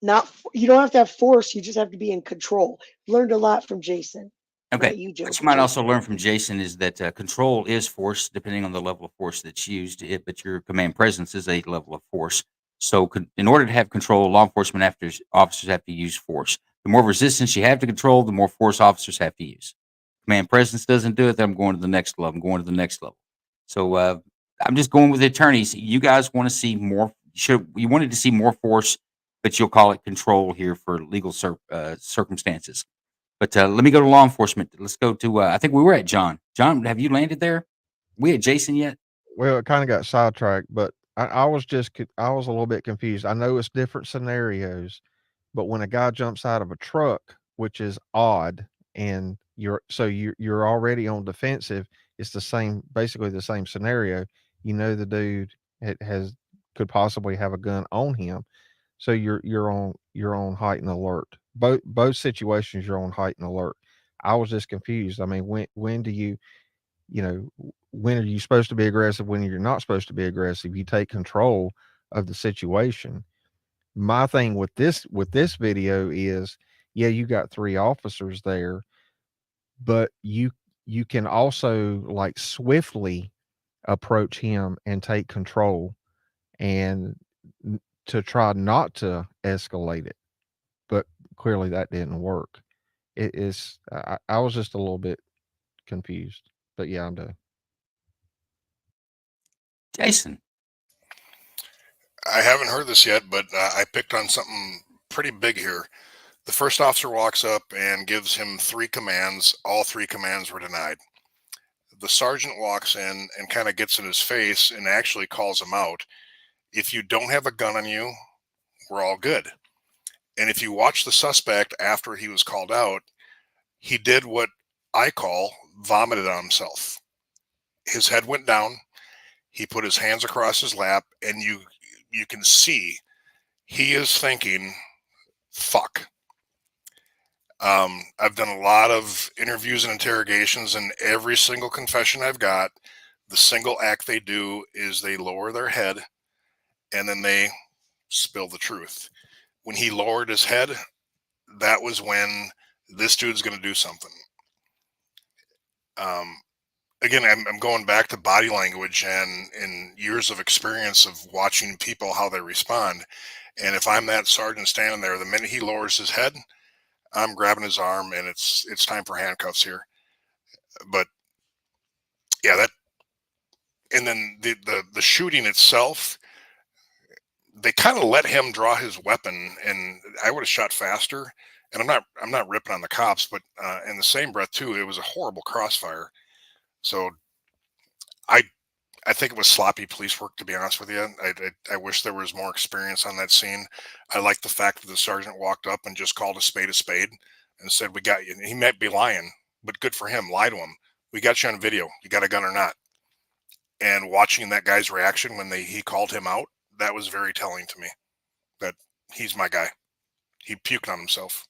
You don't have to have force, you just have to be in control. Learned a lot from Jason. Okay. Not you, Joe, What you but might Jason. also learn from Jason is that control is force, depending on the level of force that's used. But your command presence is a level of force. So, in order to have control, law enforcement officers have to use force. The more resistance you have to control, the more force officers have to use. Command presence doesn't do it. Then I'm going to the next level. I'm going to the next level. So, I'm just going with the attorneys. You guys want to see more? You wanted to see more force, but you'll call it control here for legal circumstances. But let me go to law enforcement. Let's go to, I think we were at John. John, have you landed there? We at Jason yet? Well, it kind of got sidetracked, but I was I was a little bit confused. I know it's different scenarios, but when a guy jumps out of a truck, which is odd, and you're already on defensive, it's basically the same scenario. The dude could possibly have a gun on him, so you're on heightened alert. Both situations you're on heightened alert. I was just confused. I mean, when do when are you supposed to be aggressive? When you're not supposed to be aggressive? You take control of the situation. My thing with this video is, yeah, you got 3 officers there, but you can also like swiftly approach him and take control and to try not to escalate it. But clearly that didn't work. I was just a little bit confused. But yeah, I'm done. Jason. I haven't heard this yet, but I picked on something pretty big here. The first officer walks up and gives him 3 commands. All 3 commands were denied. The sergeant walks in and kind of gets in his face and actually calls him out. If you don't have a gun on you, we're all good. And if you watch the suspect after he was called out, he did what I call vomited on himself. His head went down. He put his hands across his lap, and you can see he is thinking, fuck. I've done a lot of interviews and interrogations, and every single confession I've got, the single act they do is they lower their head and then they spill the truth. When he lowered his head, that was when this dude's going to do something. Again, I'm going back to body language and years of experience of watching people, how they respond. And if I'm that sergeant standing there, the minute he lowers his head, I'm grabbing his arm, and it's time for handcuffs here. But yeah, and then the shooting itself, they kind of let him draw his weapon, and I would have shot faster. And I'm not ripping on the cops, but in the same breath too, it was a horrible crossfire. So I think it was sloppy police work, to be honest with you. I wish there was more experience on that scene. I like the fact that the sergeant walked up and just called a spade and said, "We got you." And he might be lying, but good for him. Lie to him. We got you on video. You got a gun or not? And watching that guy's reaction when he called him out, that was very telling to me. That he's my guy. He puked on himself.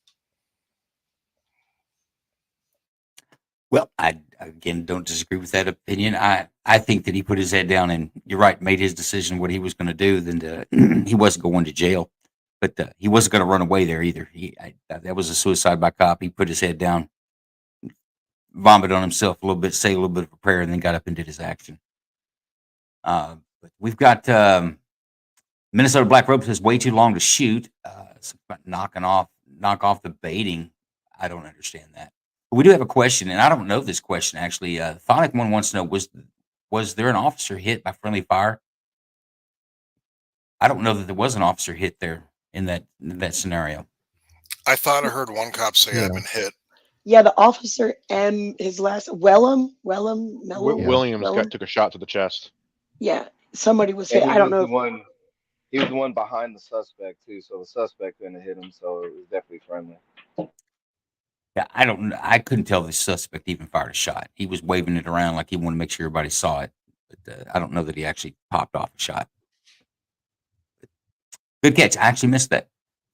Well, I again don't disagree with that opinion. I think that he put his head down and you're right, made his decision what he was going to do. Then he wasn't going to jail, but he wasn't going to run away there either. That was a suicide by cop. He put his head down, vomited on himself a little bit, say a little bit of a prayer, and then got up and did his action. But we've got Minnesota Black Rope says way too long to shoot. It's about knock off the baiting. I don't understand that. But we do have a question, and I don't know this question actually. Thonic One wants to know: was there an officer hit by friendly fire? I don't know that there was an officer hit there in that scenario. I thought I heard one cop say I've been hit. Yeah, the officer and his last Williams took a shot to the chest. Yeah, somebody was hit. I don't know. He was the one behind the suspect too, so the suspect couldn't have hit him. So it was definitely friendly. Yeah, I couldn't tell the suspect even fired a shot. He was waving it around like he wanted to make sure everybody saw it, but I don't know that he actually popped off a shot. Good catch. I actually missed that.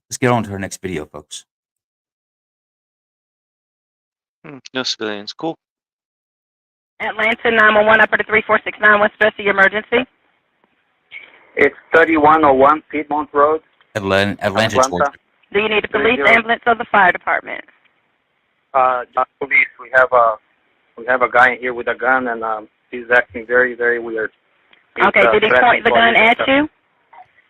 Let's get on to our next video, folks. No civilians. Cool. Atlanta 911, operator 3469. What's the best of your emergency? It's 3101 Piedmont Road. Atlanta, Georgia. Do you need a police, ambulance, or the fire department? Police. We have a guy in here with a gun, and he's acting very, very weird. Okay. Did he point the gun at you?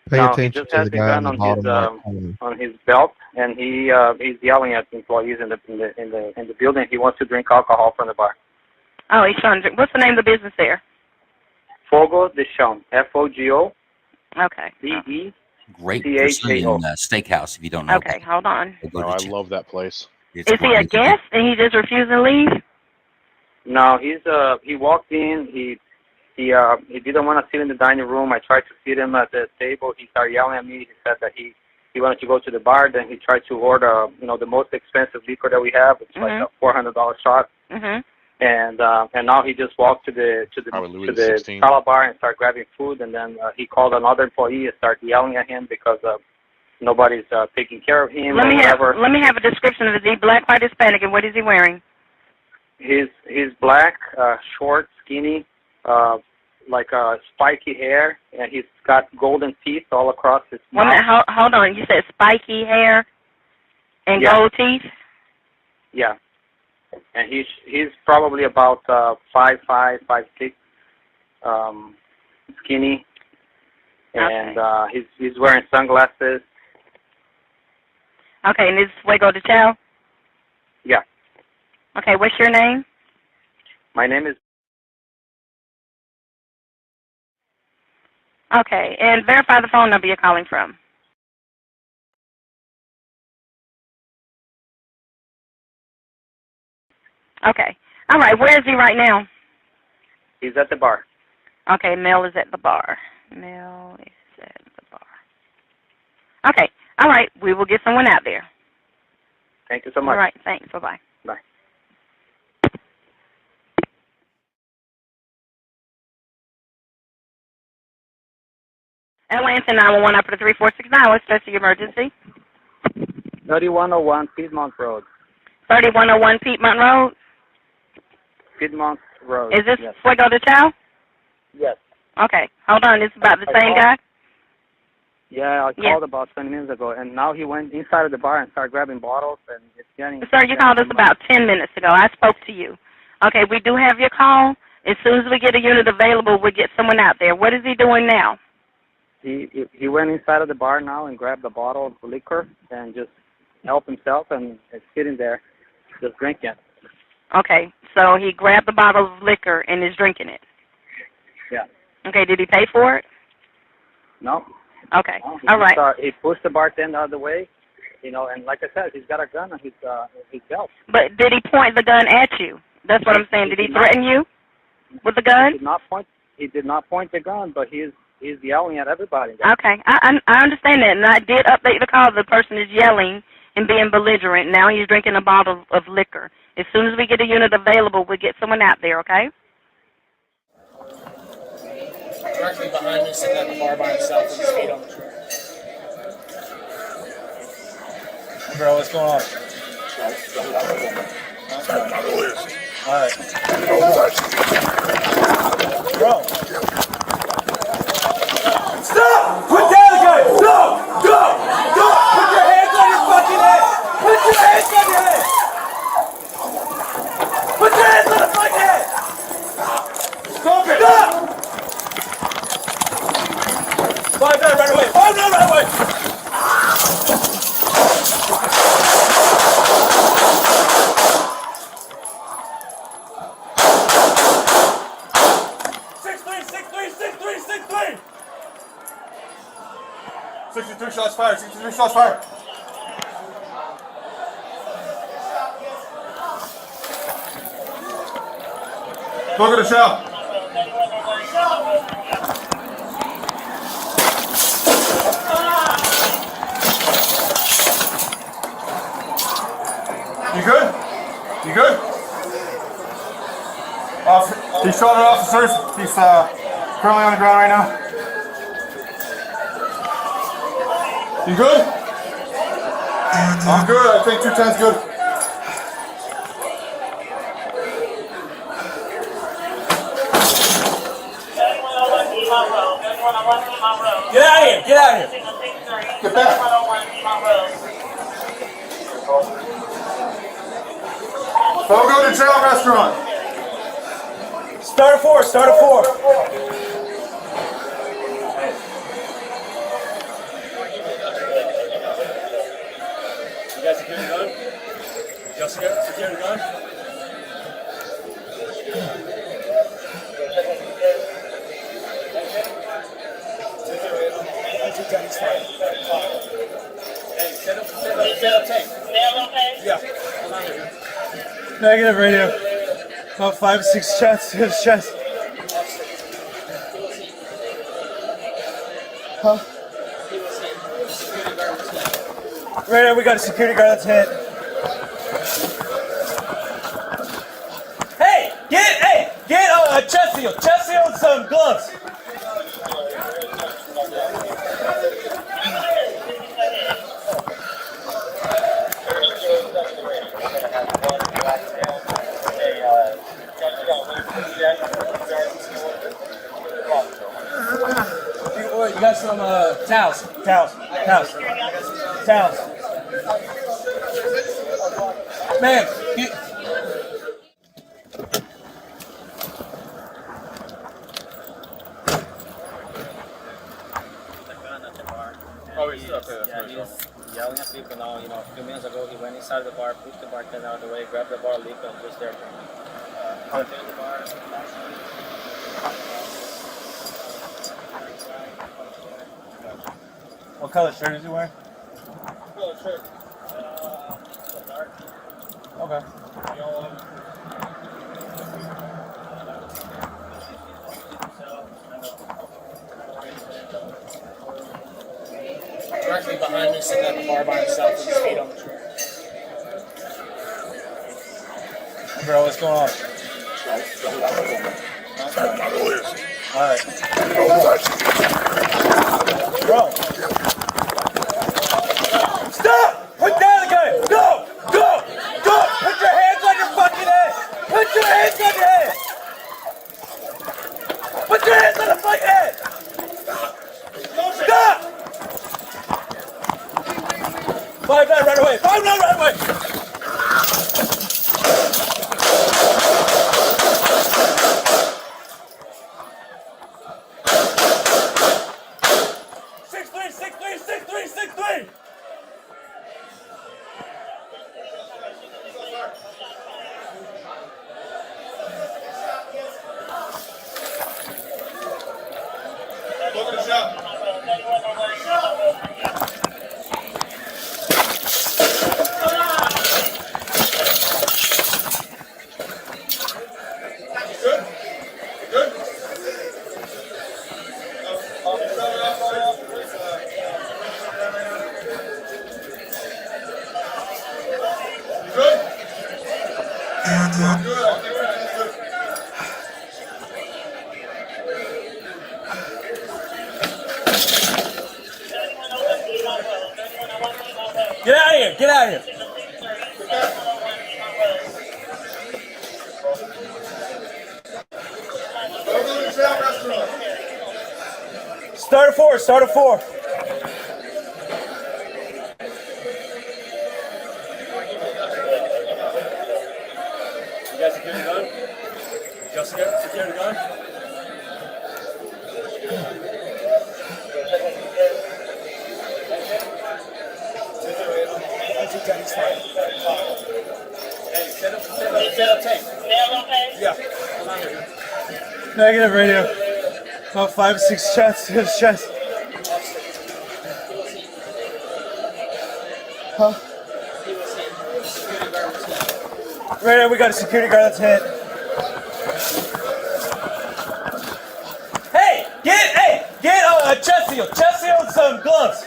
Pay No, he attention just to has the the guy gun in the on bottom his right corner. on his belt, and he's yelling at employees in the building. He wants to drink alcohol from the bar. Oh, he's trying to drink. What's the name of the business there? Fogo de Chão. Fogo. Okay. DE. Great Brazilian steakhouse, if you don't know. Okay, hold on. I love that place. Is he a guest and he just refused to leave? No, he walked in. He didn't want to sit in the dining room. I tried to sit him at the table. He started yelling at me. He said that he wanted to go to the bar. Then he tried to order, the most expensive liquor that we have. It's like a $400 shot. Mm-hmm. And now he just walked to the salad bar and started grabbing food. And then he called another employee and started yelling at him because nobody's taking care of him. Let me have a description of it. Is he black, white, Hispanic, and what is he wearing? He's black, short, skinny, like spiky hair, and he's got golden teeth all across his mouth. Hold on. You said spiky hair and gold teeth? Yeah. And he's probably about 5'5", 5'6", skinny, and he's wearing sunglasses. Okay, and this is Fuego de Chão? Yeah. Okay, what's your name? My name is. Okay, and verify the phone number you're calling from. Okay. All right, where is he right now? He's at the bar. Okay, Mel is at the bar. Mel is at the bar. Okay, all right, we will get someone out there. Thank you so much. All right, thanks. Bye-bye. Bye. Atlanta 911, operator 3469. What's the best of your emergency? 3101 Piedmont Road. 3101 Piedmont Road? Piedmont Road. Is this yes. Fuego de Chão? Yes. Okay, hold on. This is about the same guy? Yeah, I called about 20 minutes ago, and now he went inside of the bar and started grabbing bottles, and it's getting... Sir, you called us about 10 minutes ago. I spoke to you. Okay, we do have your call. As soon as we get a unit available, we'll get someone out there. What is he doing now? He went inside of the bar now and grabbed a bottle of liquor and just helped himself and is sitting there just drinking. Okay, so he grabbed the bottle of liquor and is drinking it. Yeah. Okay, did he pay for it? No. Okay, no, all right. He pushed the bartender out of the way, and like I said, he's got a gun on his belt. But did he point the gun at you? That's what I'm saying. Did he threaten you with the gun? he did not point the gun, but he's yelling at everybody. Okay, I understand that, and I did update the call. The person is yelling and being belligerent. Now he's drinking a bottle of liquor. As soon as we get a unit available, we'll get someone out there, okay? Directly behind me, sitting at the bar by himself with his feet on the chair. Bro, what's going on? Alright. Bro. Stop! Put down the gun! Stop! Go! Go! Put your hands on your fucking head! Put your hands on your head! Put your hands on the fucking head! Stop it! Stop! 5-9 right away! 5-9 right away! Six, 63 shots fired, 63 shots fired. Go get a shell. You good? You good? He shot at officers. He's currently on the ground right now. You good? I'm good. I think 210's good. Get out of here! Get out of here! Get back! Don't go to the trail restaurant. Start at 4. Start at 4. You guys secure the gun? Y'all secure the gun? Hey, set up tape. Yeah. Negative radio. About 5-6 shots to his chest. Huh? Right now we got a security guard that's hit. Hey, get a chest seal and some gloves. You got some towels. Man, oh, he's up there. Yeah, he was yelling at people now. You know, a few minutes ago, he went inside the bar, pushed the bartender out of the way, grabbed the bar leaf, and just there. The bar. what color shirt is he wearing? Color shirt. Dark. Okay. Directly behind me, sitting at the bar by himself with his feet on the chair. Bro, what's going on? Alright. Bro. Stop! Put down the gun! Go! Go! Go! Put your hands on your fucking head! Put your hands on your head! Put your hands on the fucking head! Stop! 5-9 right away! 5-9 right away! of here. Get out of here. Start at 4. Start at 4. You guys secure the gun? Just secure the gun? Hey, set up tank. Yeah. Negative radio. About 5 or 6 shots to his chest. Huh? Right now we got a security guard that's hit. Hey, get a chest seal and some gloves.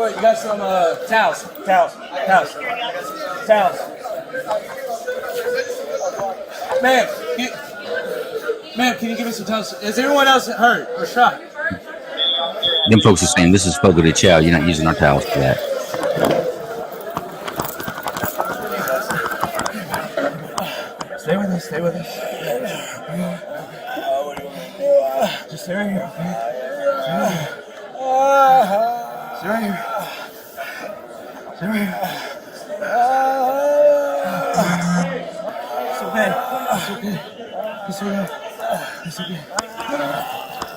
You got some towels. Ma'am, can you give me some towels? Is anyone else hurt or shot? Them folks are saying this is Fogo de Chao. You're not using our towels for that. Stay with us. Stay Just stay right here, okay? Stay right here.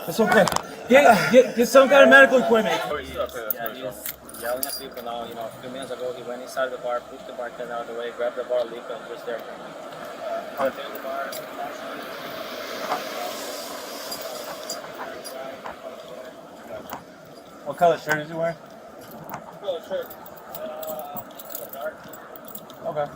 It's okay. Get some kind of medical equipment. Yeah, he's yelling at people now. You know, a few minutes ago, he went inside the bar, pushed the bartender out of the way, grabbed the bar liquor, and just there drinking. Continue the bar. What color shirt is he wearing? Color shirt. Dark. Okay.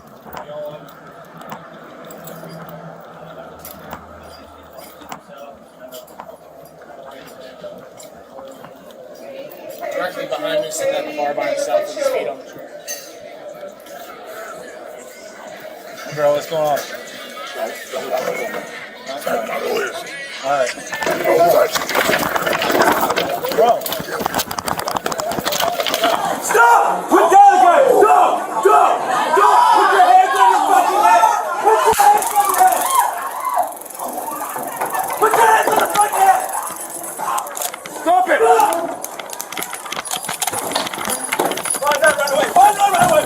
Directly behind me, sitting at the bar by himself with his feet on the chair. Girl, what's going on? Alright. Bro. Stop! Put down the guy! Stop! Stop! Stop! Put your hands on your fucking head! Put your hands on your head! Put your hands on the fucking head! Stop it! Find that right away! Find that right away!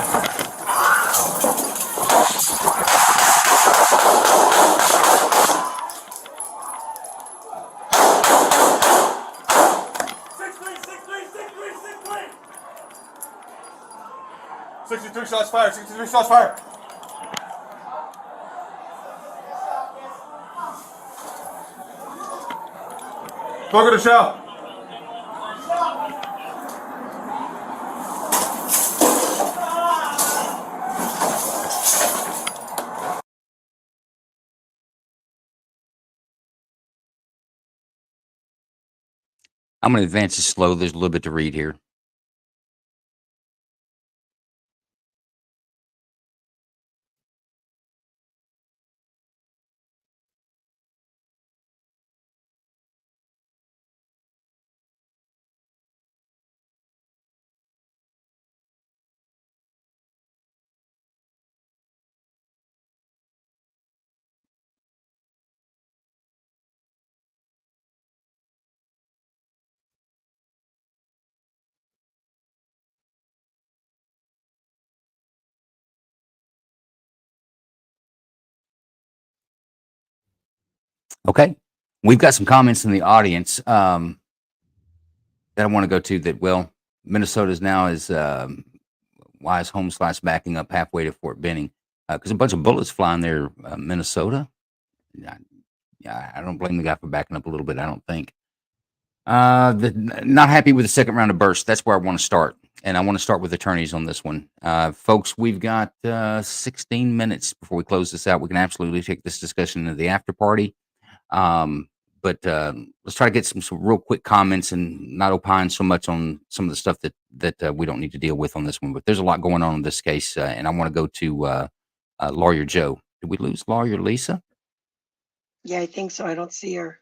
63 shots fired. 63 shots fired. Fogo de Chao. I'm going to advance it slow. There's a little bit to read here. Okay. We've got some comments in the audience that I want to go to that, well, Minnesota's now is, why is home slash backing up halfway to Fort Benning? Because a bunch of bullets flying there, Minnesota. I don't blame the guy for backing up a little bit, I don't think. Not happy with the second round of bursts. That's where I want to start. And I want to start with attorneys on this one. Folks, we've got 16 minutes before we close this out. We can absolutely take this discussion into the after party. But but let's try to get some real quick comments and not opine so much on some of the stuff that we don't need to deal with on this one. But there's a lot going on in this case, and I want to go to Lawyer Joe. Did we lose Lawyer Lisa? Yeah, I think so. I don't see her.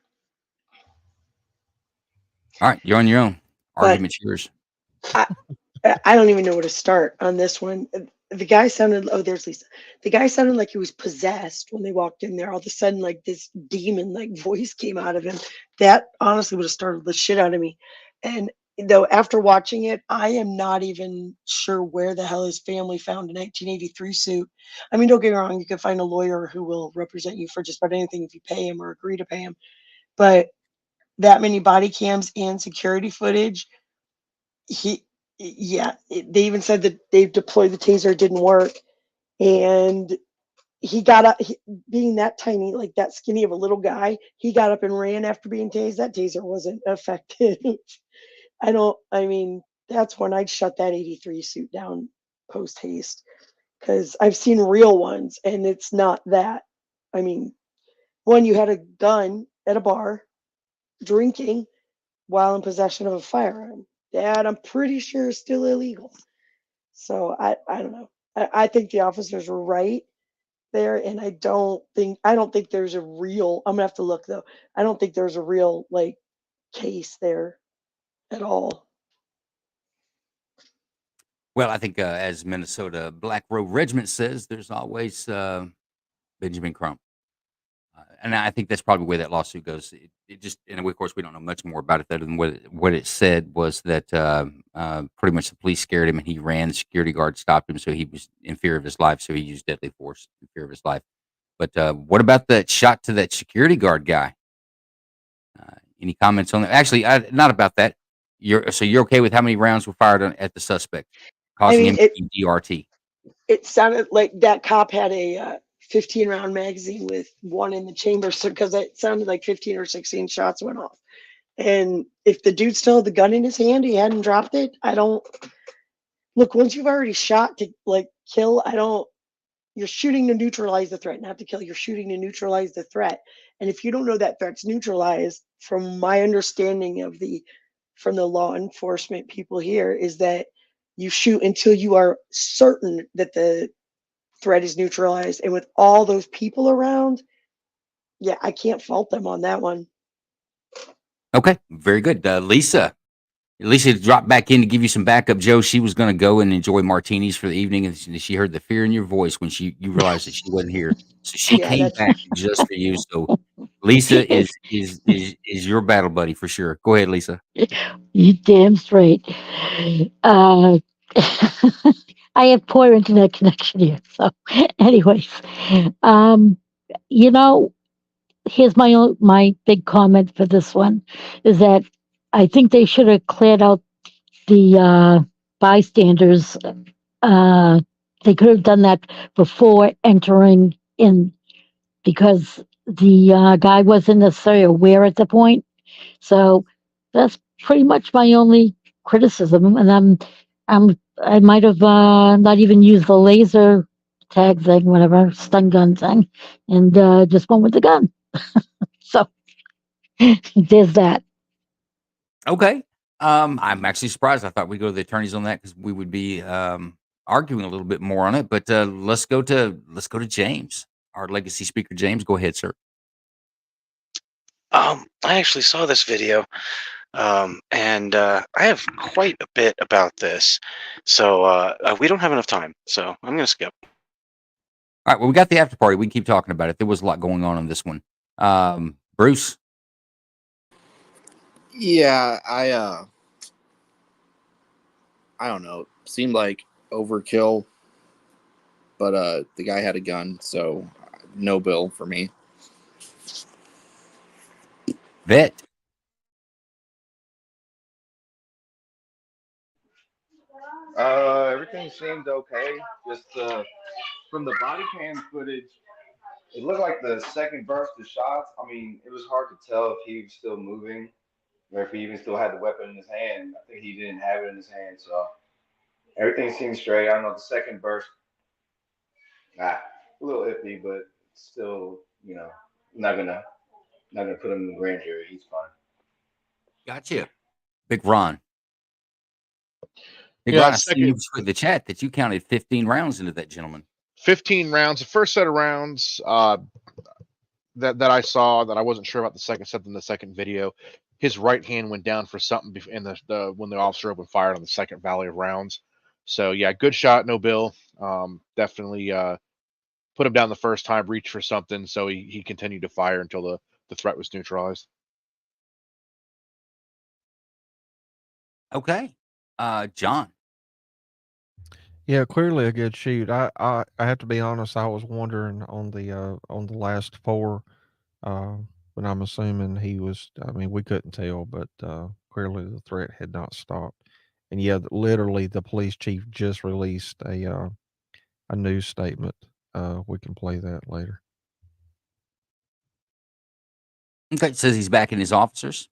All right, you're on your own. But Argument's yours. I don't even know where to start on this one. The guy sounded, oh, there's Lisa. The guy sounded like he was possessed when they walked in there. All of a sudden, like this demon like voice came out of him. That honestly would have startled the shit out of me. And though after watching it, I am not even sure where the hell his family found a 1983 suit. I mean, don't get me wrong, you can find a lawyer who will represent you for just about anything if you pay him or agree to pay him. But that many body cams and security footage, they even said that they've deployed the taser, it didn't work. And he got up, being that tiny, like that skinny of a little guy, he got up and ran after being tased. That taser wasn't effective. I mean, that's when I'd shut that 83 suit down post haste, because I've seen real ones and it's not that. I mean, one, you had a gun at a bar drinking while in possession of a firearm. That I'm pretty sure is still illegal. So I don't know. I think the officers were right there, and I don't think there's a real. I'm gonna have to look though. I don't think there's a real like case there at all. Well, I think as Minnesota Black Robe Regiment says, there's always Benjamin Crump. And I think that's probably where that lawsuit goes. It just, and of course, we don't know much more about it other than what it said was that pretty much the police scared him and he ran. The security guard stopped him, so he was in fear of his life. So he used deadly force in fear of his life. But what about that shot to that security guard guy? Any comments on that? Actually, not about that. You're okay with how many rounds were fired at the suspect, causing him to be DRT? It sounded like that cop had a 15 round magazine with one in the chamber, so because it sounded like 15 or 16 shots went off. And if the dude still had the gun in his hand, he hadn't dropped it. I don't look, once you've already shot to like kill, you're shooting to neutralize the threat, not to kill. You're shooting to neutralize the threat. And if you don't know that threat's neutralized, from my understanding from the law enforcement people here, is that you shoot until you are certain that the threat is neutralized. And with all those people around, yeah, I can't fault them on that one. Okay, very good. Lisa dropped back in to give you some backup. Joe, she was going to go and enjoy martinis for the evening, and she heard the fear in your voice when you realized that she wasn't here. So she came back just for you. So Lisa is your battle buddy for sure. Go ahead, Lisa. You damn straight. I have poor internet connection here. So, anyways, you know, here's my big comment for this one is that I think they should have cleared out the bystanders. They could have done that before entering in, because the guy wasn't necessarily aware at the point. So that's pretty much my only criticism. And I might have not even used the laser tag thing, whatever, stun gun thing, and just went with the gun. So there's that. Okay. I'm actually surprised. I thought we'd go to the attorneys on that because we would be arguing a little bit more on it. But let's go to James, our legacy speaker. James, go ahead, sir. I actually saw this video, and I have quite a bit about this. So we don't have enough time, so I'm going to skip. All right. Well, we got the after party. We can keep talking about it. There was a lot going on this one. Bruce. Yeah, I don't know. Seemed like overkill, but the guy had a gun, so no bill for me. Vet. Everything seemed okay. Just from the body cam footage, it looked like the second burst of shots. I mean, it was hard to tell if he was still moving or if he even still had the weapon in his hand. I think he didn't have it in his hand, so everything seemed straight. I don't know, the second burst, a little iffy, but still, not gonna Not gonna put him in the grand jury. He's fine. Gotcha. Big Ron. Big Yeah, Ron, I see you second with the chat that you counted 15 rounds into that gentleman. 15 rounds. The first set of rounds that I saw, that I wasn't sure about the second set in the second video. His right hand went down for something in the when the officer opened fire on the second volley of rounds. So yeah, good shot, no bill. Definitely put him down the first time, reached for something, so he continued to fire until the threat was neutralized. Okay. John. Yeah, clearly a good shoot. I have to be honest. I was wondering on the last four, but I'm assuming he was. I mean, we couldn't tell, but clearly the threat had not stopped. And yeah, literally, the police chief just released a news statement. We can play that later. Okay, it says he's backing his officers.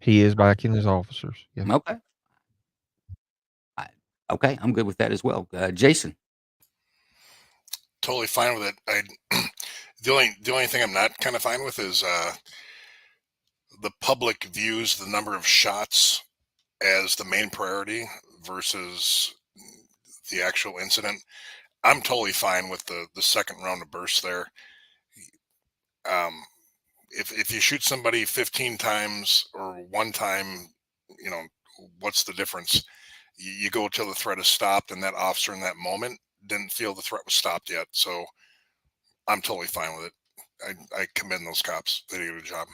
He is backing his officers. Yeah. Okay. Okay, I'm good with that as well. Jason. Totally fine with it. The only thing I'm not kind of fine with is the public views the number of shots as the main priority versus the actual incident. I'm totally fine with the second round of bursts there. If you shoot somebody 15 times or one time, what's the difference? You go till the threat is stopped, and that officer in that moment didn't feel the threat was stopped yet. So I'm totally fine with it. I commend those cops. They did a good job.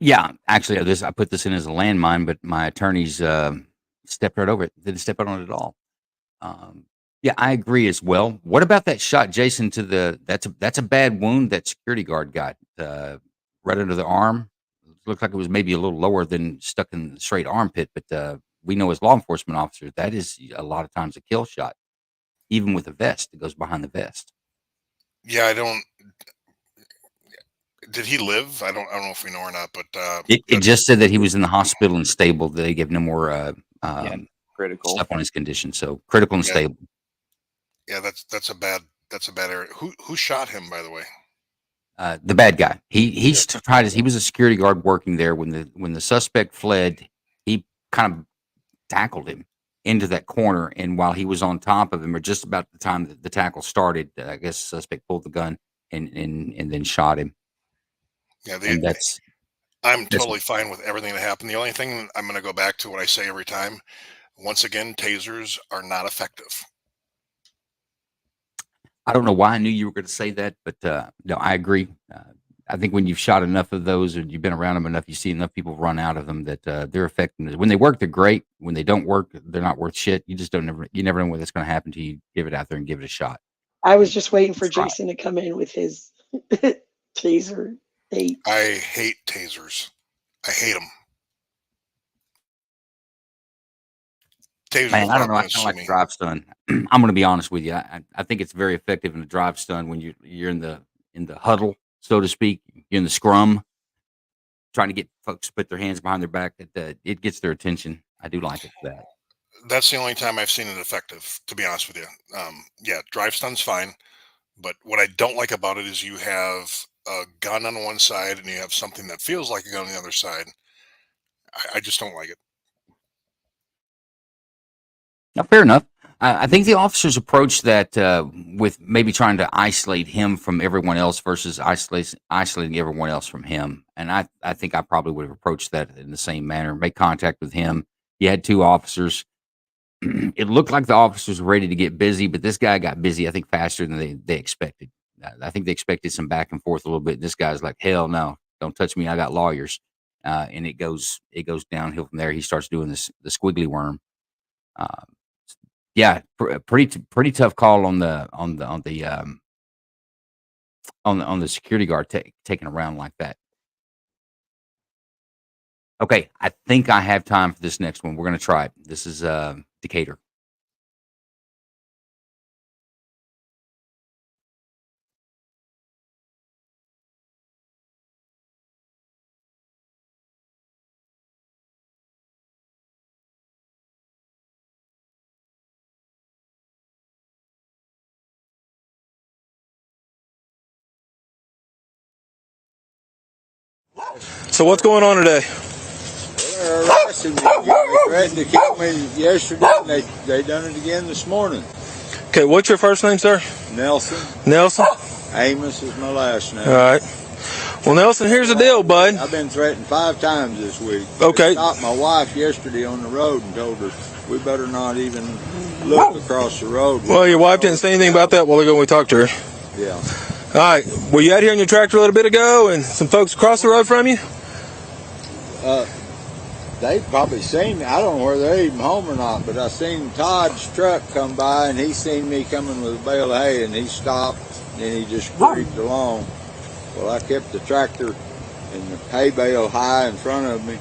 Yeah, actually, I put this in as a landmine, but my attorneys stepped right over it. Didn't step out on it at all. Yeah, I agree as well. What about that shot, Jason? That's a bad wound that security guard got right under the arm. Looked like it was maybe a little lower than stuck in the straight armpit, but we know as law enforcement officers that is a lot of times a kill shot, even with a vest that goes behind the vest. Yeah, I don't. Did he live? I don't know if we know or not, but It just said that he was in the hospital and stable. They gave no more critical stuff on his condition, so critical and Yeah. stable. Yeah, that's a bad area. Who shot him, by the way? The bad guy. He was a security guard working there when the suspect fled. He kind of tackled him into that corner, and while he was on top of him, or just about the time that the tackle started, I guess the suspect pulled the gun and then shot him. Yeah, And that's totally fine with everything that happened. The only thing I'm going to go back to what I say every time. Once again, tasers are not effective. I don't know why I knew you were going to say that, but no, I agree. I think when you've shot enough of those, or you've been around them enough, you see enough people run out of them that they're effective. When they work, they're great. When they don't work, they're not worth shit. You never know what's going to happen to you. Give it out there and give it a shot. I was just waiting for Jason to come in with his taser hate. I hate tasers. I hate them. Tasers Man, I don't know. I are kind of like a drive stun. I'm going to be honest with you. I think it's very effective in a drive stun when you're in the huddle, so to speak. You're in the scrum, trying to get folks to put their hands behind their back. It gets their attention. I do like it for that. That's the only time I've seen it effective, to be honest with you. Yeah, drive stun's fine, but what I don't like about it is you have a gun on one side and you have something that feels like a gun on the other side. I just don't like it. Now, fair enough. I think the officers approached that with maybe trying to isolate him from everyone else versus isolating everyone else from him. And I think I probably would have approached that in the same manner. Make contact with him. You had two officers. It looked like the officers were ready to get busy, but this guy got busy, I think, faster than they expected. I think they expected some back and forth a little bit. This guy's like, hell no, don't touch me. I got lawyers. And it goes downhill from there. He starts doing the squiggly worm. Yeah, pretty tough call on the security guard taking a round like that. Okay, I think I have time for this next one. We're gonna try it. This is Decatur. So what's going on today? They're arresting me. They threatened to kill me yesterday, and they done it again this morning. Okay, what's your first name, sir? Nelson. Nelson? Amos is my last name. All right. Well, Nelson, here's the deal, bud. I've been threatened 5 times this week. Okay. They stopped my wife yesterday on the road and told her we better not even look across the road. Well, your wife didn't say anything about that while ago when we talked to her. Yeah. All right. Were you out here on your tractor a little bit ago and some folks across the road from you? They probably seen me. I don't know whether they're even home or not, but I seen Todd's truck come by, and he seen me coming with a bale of hay, and he stopped, and he just creeped along. Well, I kept the tractor and the hay bale high in front of me,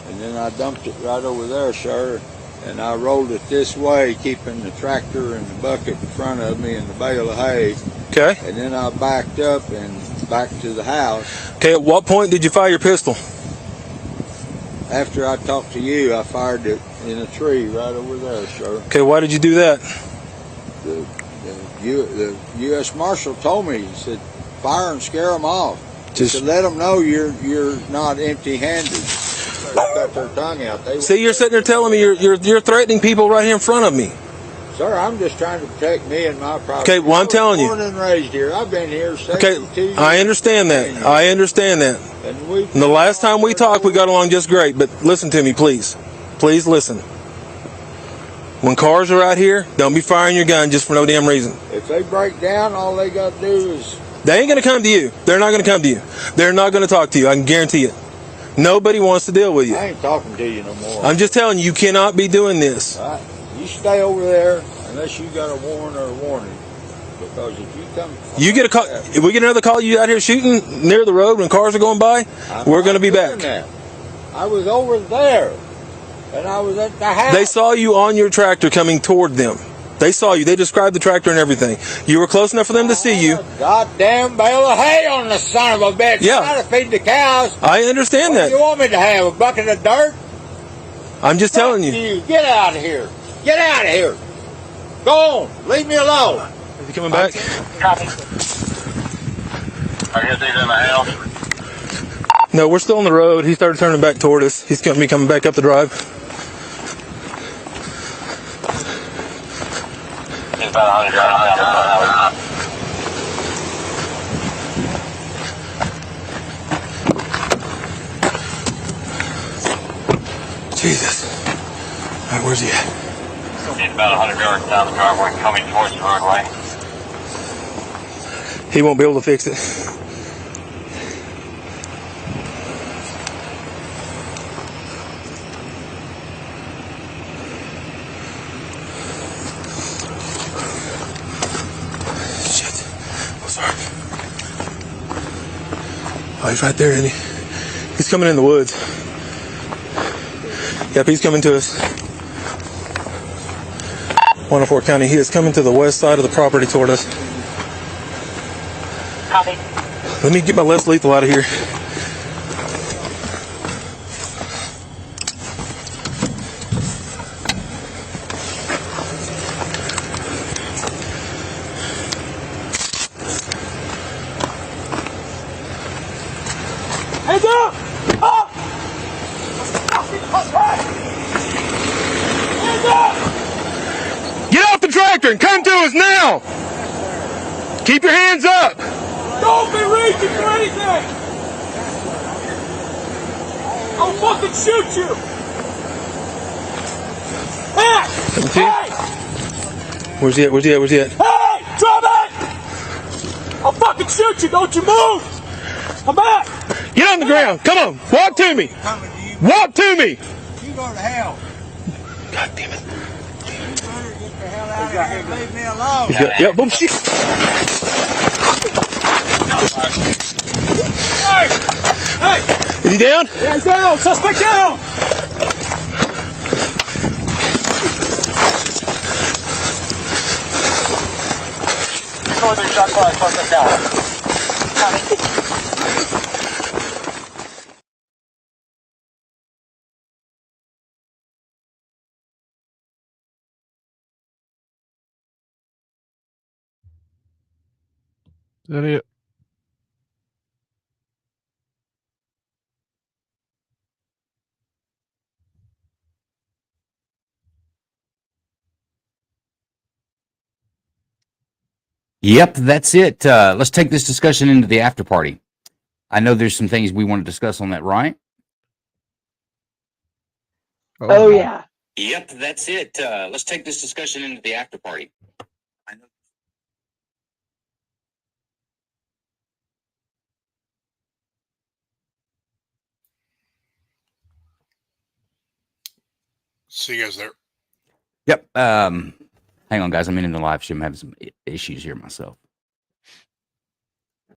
and then I dumped it right over there, sir, and I rolled it this way, keeping the tractor and the bucket in front of me and the bale of hay. Okay. And then I backed up and back to the house. Okay, at what point did you fire your pistol? After I talked to you, I fired it in a tree right over there, sir. Okay, why did you do that? The U.S. Marshal told me, he said, fire and scare them off. Just to let them know you're not empty-handed. Cut their tongue out. See, you're sitting there telling me you're threatening people right here in front of me. Sir, I'm just trying to protect me and my property. Okay, well, I'm telling you. Born and raised here. I've been here 72 Okay, years. I understand that. I understand that. And the last time we talked, we got along just great. But listen to me, please. Please listen. When cars are out here, don't be firing your gun just for no damn reason. If they break down, all they got to do is... They ain't going to come to you. They're not going to come to you. They're not going to talk to you. I can guarantee it. Nobody wants to deal with you. I ain't talking to you no more. I'm just telling you, you cannot be doing this. All right. You stay over there unless you got a warrant or a warning. Because if you come... You get a call. If we get another call, you out here shooting near the road when cars are going by, we're going to be back. That. I was over there, and I was at the house. They saw you on your tractor coming toward them. They saw you. They described the tractor and everything. You were close enough for them to see you. Goddamn bale of hay on the son of a bitch. Yeah. I gotta feed the cows. I understand What that. do you want me to have? A bucket of dirt? I'm just telling you. Get out of here. Get out of here. Go on. Leave me alone. Is he coming back? Copy. I guess he's in the house. No, we're still on the road. He started turning back toward us. He's going to be coming back up the drive. He's about 100 yards down. Jesus. All right, where's he at? He's about 100 yards down the driveway coming towards the roadway. He won't be able to fix it. Shit. Oh, sorry. Oh, he's right there, isn't he? He's coming in the woods. Yep, he's coming to us. 104 County. He is coming to the west side of the property toward us. Copy. Let me get my less lethal out of here. Hands up! Up! Hands up! Get off the tractor and come to us now! Keep your hands up! Don't be reaching for anything! I'll fucking shoot you! Hey! Hey! Where's he at? Where's he at? Where's he at? Hey! Drop it! I'll fucking shoot you! Don't you move! Come back! Get on the ground! Come on! Walk to me! Walk to me! You go to hell. God damn it. You better get the hell out of here and leave me alone. He's got, yep, boom, shit. Hey! Hey! Is he down? Yeah, he's down! Suspect down! Northern shot class, suspect down. Is that it? Yep, that's it. Let's take this discussion into the after party. I know there's some things we want to discuss on that, right? Oh yeah. Yep, that's it. Let's take this discussion into the after party. I know. See you guys there. Yep. Hang on, guys. I'm in the live stream. I'm having some issues here myself.